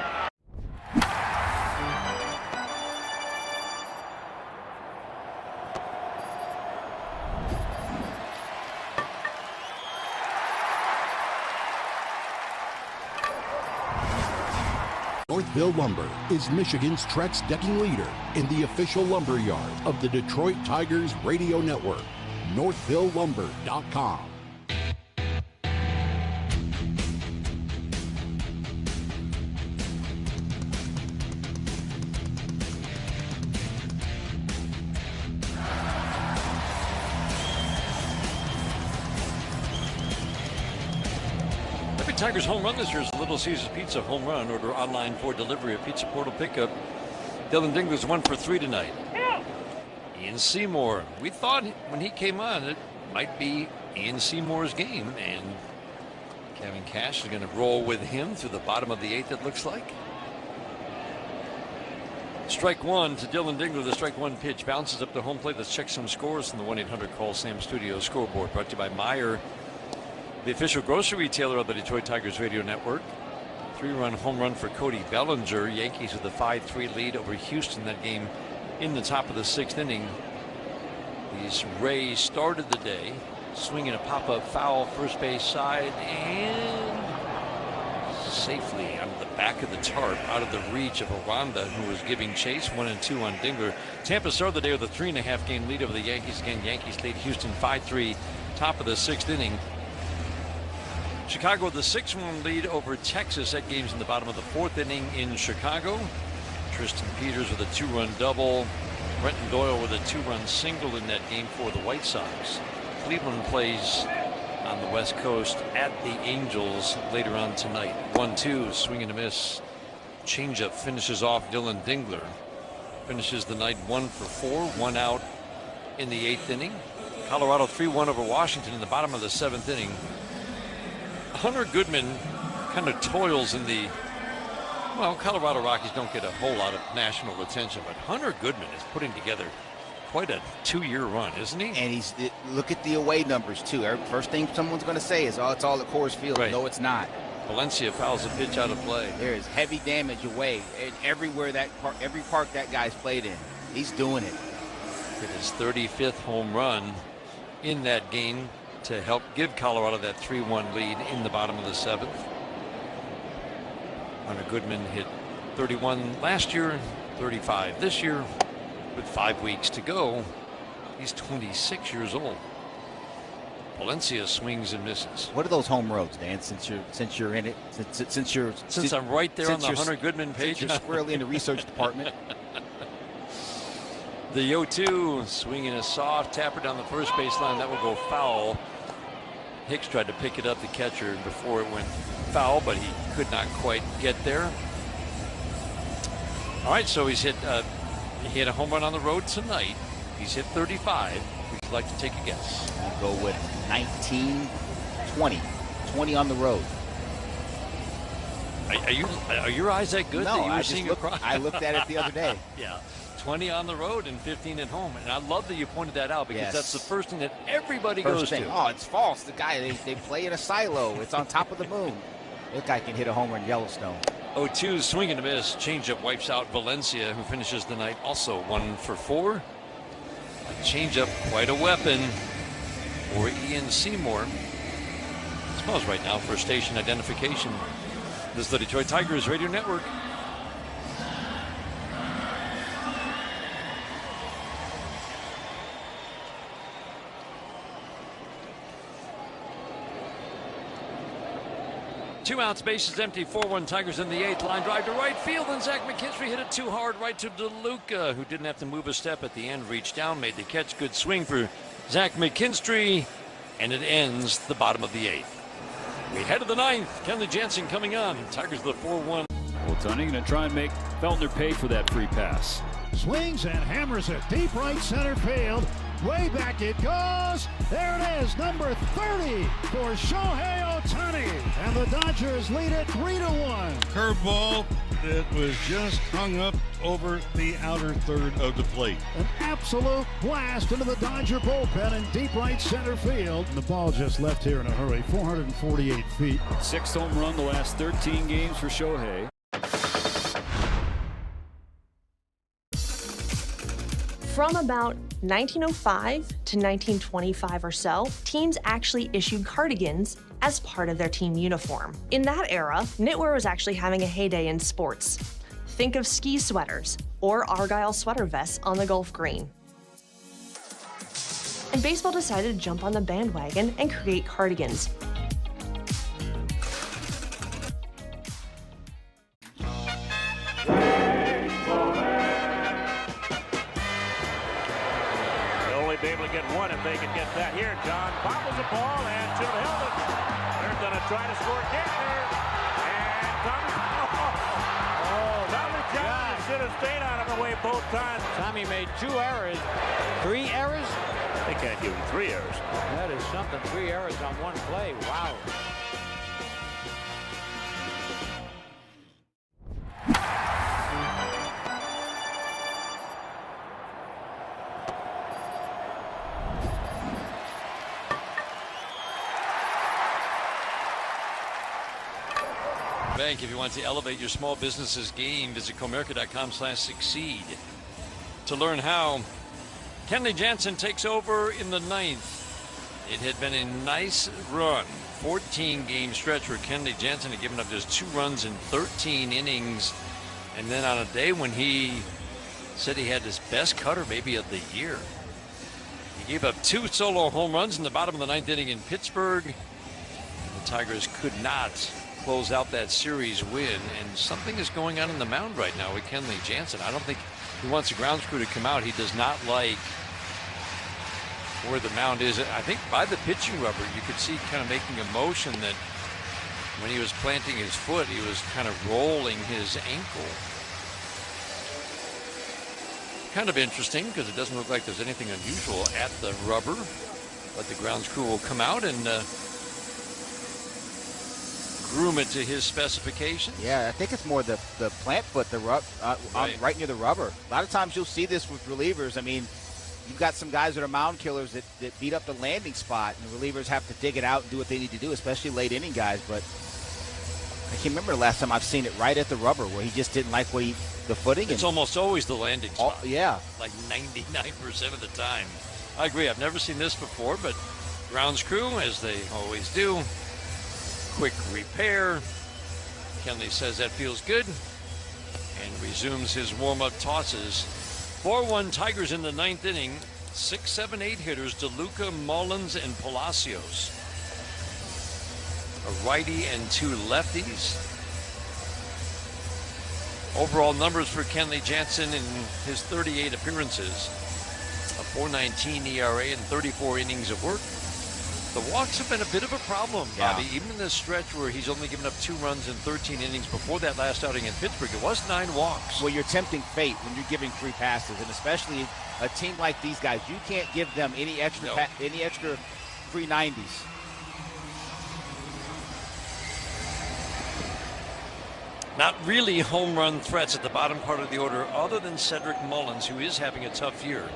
Northville Lumber is Michigan's Trex decking leader in the official lumber yard of the Detroit Tigers radio network. NorthvilleLumber.com. Tigers home run this year is Little Caesars Pizza home run. Order online for delivery or pizza portal pickup. Dylan Dingler's 1 for 3 tonight. Ian Seymour. We thought when he came on it might be Ian Seymour's game, and Kevin Cash is going to roll with him through the bottom of the 8th, it looks like. Strike one to Dylan Dingler. The strike one pitch bounces up the home plate. Let's check some scores from the 1-800-CALL-SAM studio scoreboard, brought to you by Meijer, the official grocery retailer of the Detroit Tigers radio network. 3-run home run for Cody Bellinger. Yankees with a 5-3 lead over Houston. That game in the top of the 6th inning. These Rays started the day swinging a pop-up foul first base side and safely on the back of the tarp out of the reach of Aranda, who was giving chase. 1-2 on Dingler. Tampa started the day with a 3.5 game lead over the Yankees. Again, Yankees lead Houston 5-3 top of the 6th inning. Chicago with a 6-1 lead over Texas. That game's in the bottom of the 4th inning in Chicago. Tristan Peters with a 2-run double. Brenton Doyle with a 2-run single in that game for the White Sox. Cleveland plays on the West Coast at the Angels later on tonight. 1-2, swing and a miss. Changeup finishes off Dylan Dingler. Finishes the night 1 for 4, 1 out in the 8th inning. Colorado 3-1 over Washington in the bottom of the 7th inning. Hunter Goodman kind of toils in the, well, Colorado Rockies don't get a whole lot of national attention, but Hunter Goodman is putting together quite a 2-year run, isn't he? And look at the away numbers too. First thing someone's going to say is, oh, it's all at Coors Field. Right. No, it's not. Valencia fouls a pitch out of play. There is heavy damage away, and every park that guy's played in, he's doing it. Hit his 35th home run in that game to help give Colorado that 3-1 lead in the bottom of the 7th. Hunter Goodman hit 31 last year, 35 this year. With 5 weeks to go, he's 26 years old. Valencia swings and misses. What are those home roads, Dan? Since you're in it, since I'm right there on the Hunter Goodman page, you're squarely in the research department. The 0-2 swinging a soft tapper down the first baseline. That will go foul. Hicks tried to pick it up, the catcher, before it went foul, but he could not quite get there. All right, so he hit a home run on the road tonight. He's hit 35. Would you like to take a guess? I'll go with 19, 20. 20 on the road. Are your eyes that good? No, that you were seeing across? I looked at it the other day. Yeah. 20 on the road and 15 at home. And I love that you pointed that out, because that's the first thing that everybody goes to. Oh, it's false. The guy, they play in a silo. It's on top of the moon. That guy can hit a homer in Yellowstone. 0-2 swing and a miss. Changeup wipes out Valencia, who finishes the night also 1 for 4. A changeup, quite a weapon for Ian Seymour. Smells right now for station identification. This is the Detroit Tigers Radio Network. Two outs, bases empty, 4-1 Tigers in the 8th. Line drive to right field, and Zach McKinstry hit it too hard right to DeLuca, who didn't have to move a step at the end, reached down, made the catch. Good swing for Zach McKinstry, and it ends the bottom of the 8th. We head to the 9th. Kenley Jansen coming on. Tigers the 4-1. Ohtani going to try and make Feltner pay for that free pass. Swings and hammers it deep right center field. Way back it goes. There it is, number 30 for Shohei Ohtani. And the Dodgers lead it 3-1. Curveball that was just hung up over the outer third of the plate. An absolute blast into the Dodger bullpen in deep right center field. And the ball just left here in a hurry, 448 feet. 6th home run the last 13 games for Shohei. From about 1905 to 1925 or so, teams actually issued cardigans as part of their team uniform. In that era, knitwear was actually having a heyday in sports. Think of ski sweaters or Argyle sweater vests on the Gulf Green. And baseball decided to jump on the bandwagon and create cardigans. Be able to get one if they can get that. Here, John bobbles the ball, and Chip held it. They're going to try to score again there. And Tommy, Tommy John should have stayed out of the way both times. Tommy made 2 errors. 3 errors? They can't give him 3 errors. That is something. 3 errors on one play. Wow. Bank. If you want to elevate your small business's game, visit comerica.com/succeed to learn how. Kenley Jansen takes over in the 9th. It had been a nice run. 14-game stretch where Kenley Jansen had given up just 2 runs in 13 innings. And then on a day when he said he had his best cutter maybe of the year, he gave up 2 solo home runs in the bottom of the 9th inning in Pittsburgh. And the Tigers could not close out that series win, and something is going on in the mound right now with Kenley Jansen. I don't think he wants the grounds crew to come out. He does not like where the mound is. I think by the pitching rubber, you could see kind of making a motion that when he was planting his foot, he was kind of rolling his ankle. Kind of interesting, because it doesn't look like there's anything unusual at the rubber, but the grounds crew will come out and groom it to his specifications. Yeah, I think it's more the plant foot, the right near the rubber. A lot of times you'll see this with relievers. I mean, you've got some guys that are mound killers that beat up the landing spot, and the relievers have to dig it out and do what they need to do, especially late inning guys. But I can't remember the last time I've seen it right at the rubber where he just didn't like the footing. It's almost always the landing spot. Yeah. Like 99% of the time. I agree. I've never seen this before, but grounds crew, as they always do, quick repair. Kenley says that feels good and resumes his warm-up tosses. 4-1 Tigers in the 9th inning. 6, 7, 8 hitters, DeLuca, Mullins, and Palacios. A righty and 2 lefties. Overall numbers for Kenley Jansen in his 38 appearances. A .419 ERA and 34 innings of work. The walks have been a bit of a problem, Bobby. Yeah. Even in this stretch where he's only given up 2 runs in 13 innings before that last outing in Pittsburgh, it was 9 walks. Well, you're tempting fate when you're giving 3 passes, and especially a team like these guys, you can't give them any extra any extra 390s. Not really home run threats at the bottom part of the order, other than Cedric Mullins, who is having a tough year.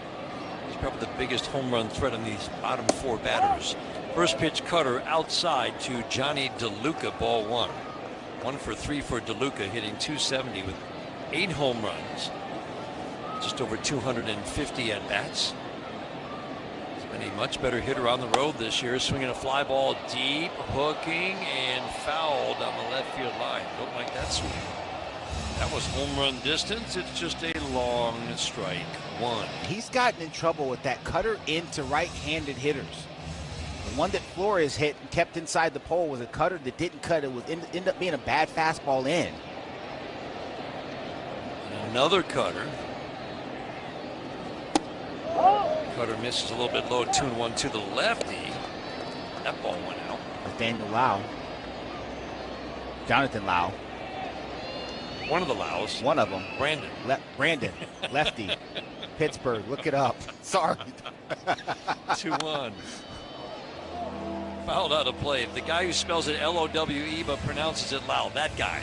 He's probably the biggest home run threat on these bottom 4 batters. First pitch cutter outside to Johnny DeLuca, ball 1. 1 for 3 for DeLuca, hitting .270 with 8 home runs. Just over 250 at bats. He's been a much better hitter on the road this year, swinging a fly ball deep, hooking, and fouled on the left field line. Don't like that swing. That was home run distance. It's just a long strike 1. He's gotten in trouble with that cutter into right-handed hitters. The one that Flores hit and kept inside the pole was a cutter that didn't cut. It was ended up being a bad fastball in. Another cutter. Cutter misses a little bit low, 2-1 to the lefty. That ball went out. Nathaniel Lau. Jonathan Lau. One of the Laus. One of them. Brandon. Brandon, lefty. Pittsburgh, look it up. Sorry. 2-1. Fouled out of play. The guy who spells it L-O-W-E but pronounces it Lau, that guy.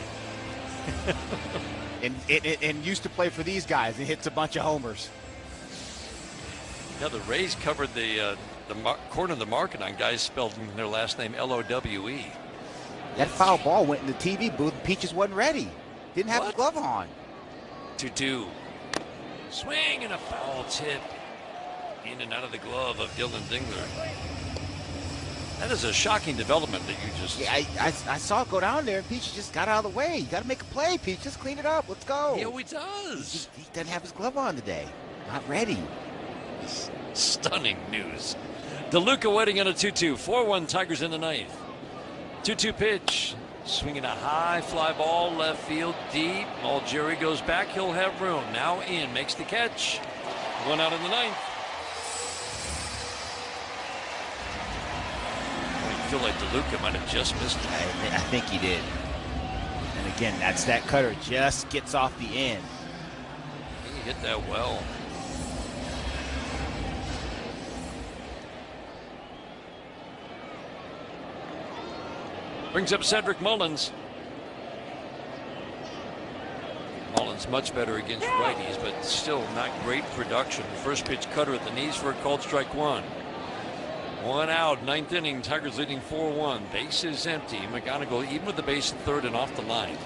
and used to play for these guys and hits a bunch of homers. Yeah, the Rays covered the corner of the market on guys spelled their last name L-O-W-E. That foul ball went in the TV booth. Peaches wasn't ready. Didn't have a glove on. 2-2. Swing and a foul tip. In and out of the glove of Dylan Dingler. That is a shocking development that you just... Yeah, I saw it go down there, and Peaches just got out of the way. You got to make a play, Peaches. Just clean it up. Let's go. He always does. He doesn't have his glove on today. Not ready. Stunning news. DeLuca waiting on a 2-2. 4-1 Tigers in the 9th. 2-2 pitch. Swinging a high fly ball left field deep. Jerry goes back. He'll have room. Now in. Makes the catch. 1 out in the 9th. I feel like DeLuca might have just missed it. I think he did. And again, that's that cutter. Just gets off the end. He hit that well. Brings up Cedric Mullins. Mullins much better against righties, but still not great production. First pitch cutter at the knees for a called strike 1. 1 out, 9th inning. Tigers leading 4-1. Base is empty. McGonigal even with the base at third and off the line.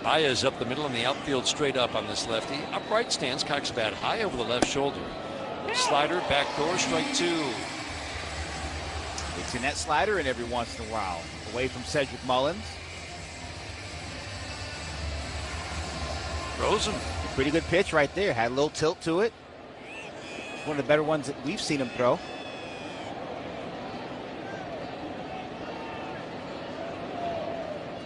Baez up the middle and the outfield straight up on this lefty. Upright stance, cocks bat high over the left shoulder. Slider, backdoor, strike 2. Mixing that slider in every once in a while. Away from Cedric Mullins. Rosen. A pretty good pitch right there. Had a little tilt to it. One of the better ones that we've seen him throw.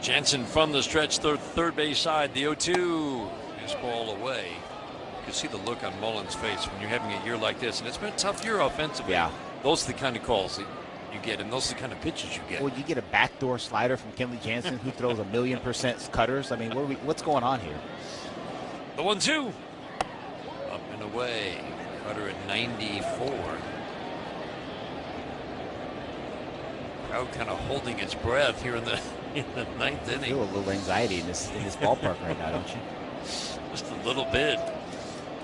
Jansen from the stretch, third base side. The 0-2. This ball away. You can see the look on Mullins' face when you're having a year like this. And it's been a tough year offensively. Yeah. Those are the kind of calls that you get, and those are the kind of pitches you get. Well, you get a backdoor slider from Kenley Jansen, who throws 1,000,000% cutters. I mean, what's going on here? The 1-2. Up and away. Cutter at 94. Crowd kind of holding its breath here in the 9th inning. I feel a little anxiety in this ballpark right now, don't you? Just a little bit.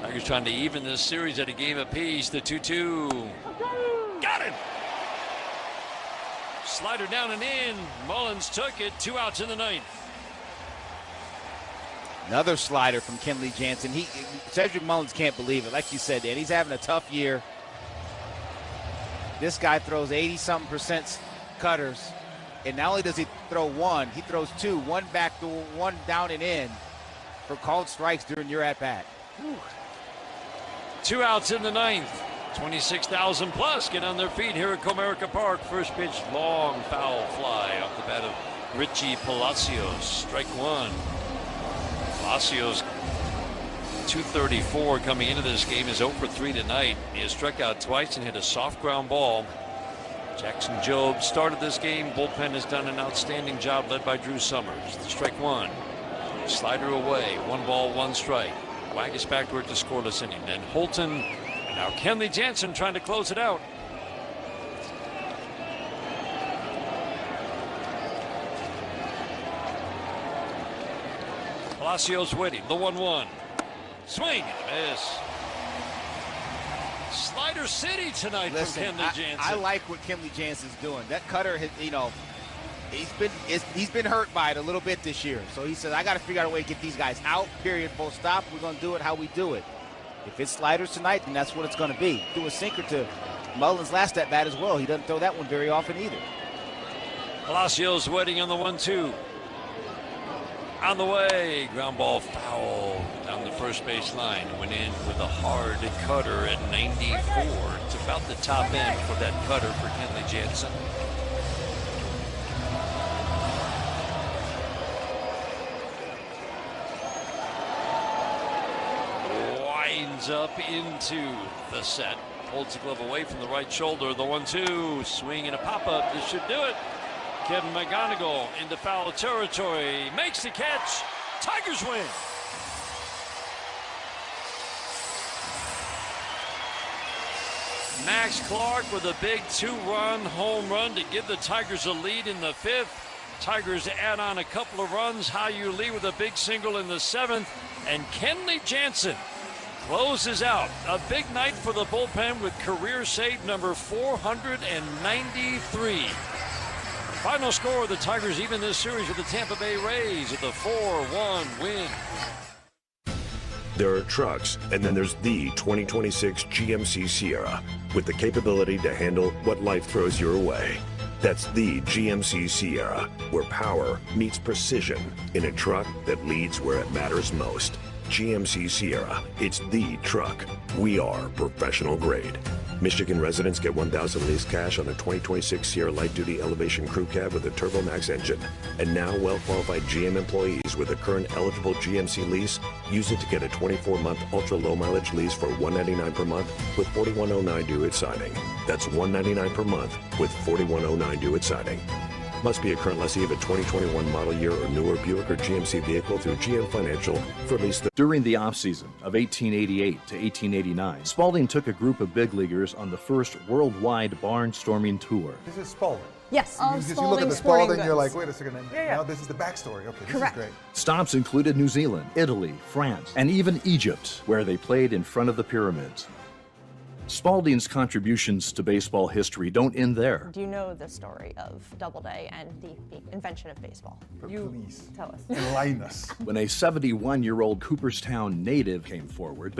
Tigers trying to even this series at a game apiece. The 2-2. Got it. Slider down and in. Mullins took it. 2 outs in the 9th. Another slider from Kenley Jansen. Cedric Mullins can't believe it. Like you said, Dan, he's having a tough year. This guy throws 80-something% cutters, and not only does he throw one, he throws two, one back to one down and in for called strikes during your at-bat. 2 outs in the ninth. 26,000 plus get on their feet here at Comerica Park. First pitch, long foul fly off the bat of Richie Palacios. Strike one. Palacios, 234 coming into this game, is 0 for 3 tonight. He has struck out twice and hit a soft ground ball. Jackson Jobe started this game. Bullpen has done an outstanding job, led by Drew Summers. The strike one. Slider away. 1 ball, 1 strike. Wag is back toward the scoreless inning. Then Holton, and now Kenley Jansen trying to close it out. Palacios waiting. The 1-1. Swing and a miss. Slider City tonight. Listen, from Kenley Jansen. I like what Kenley Jansen's doing. That cutter, he's been hurt by it a little bit this year. So he says, I got to figure out a way to get these guys out, period, full stop. We're going to do it how we do it. If it's sliders tonight, then that's what it's going to be. Do a sinker to Mullins last at bat as well. He doesn't throw that one very often either. Palacios waiting on the 1-2. On the way, ground ball foul down the first base line. Went in with a hard cutter at 94. It's about the top end for that cutter for Kenley Jansen. Winds up into the set. Holds the glove away from the right shoulder. The 1-2. Swing and a pop-up. This should do it. Kevin McGonigal into foul territory. Makes the catch. Tigers win. Max Clark with a big 2-run home run to give the Tigers a lead in the 5th. Tigers add on a couple of runs. Hao-Yu Lee with a big single in the 7th. And Kenley Jansen closes out. A big night for the bullpen with career save number 493. Final score, the Tigers even this series with the Tampa Bay Rays with a 4-1 win. There are trucks, and then there's the 2026 GMC Sierra with the capability to handle what life throws your way. That's the GMC Sierra, where power meets precision in a truck that leads where it matters most. GMC Sierra, it's the truck. We are professional grade. Michigan residents get $1,000 lease cash on a 2026 Sierra Light Duty Elevation Crew Cab with a Turbo Max engine. And now well-qualified GM employees with a current eligible GMC lease use it to get a 24-month ultra-low mileage lease for $199 per month with $41.09 due at signing. That's $199 per month with $41.09 due at signing. Must be a current lessee of a 2021 model year or newer Buick or GMC vehicle through GM Financial for at least During the offseason of 1888 to 1889, Spalding took a group of big leaguers on the first worldwide barnstorming tour. This is Spalding. Yes, you look at the Spalding, you're like, wait a second, now this is the backstory. Okay, this is great. Stops included New Zealand, Italy, France, and even Egypt, where they played in front of the pyramids. Spalding's contributions to baseball history don't end there. Do you know the story of Doubleday and the invention of baseball? Please tell us. Enlighten us. When a 71-year-old Cooperstown native came forward,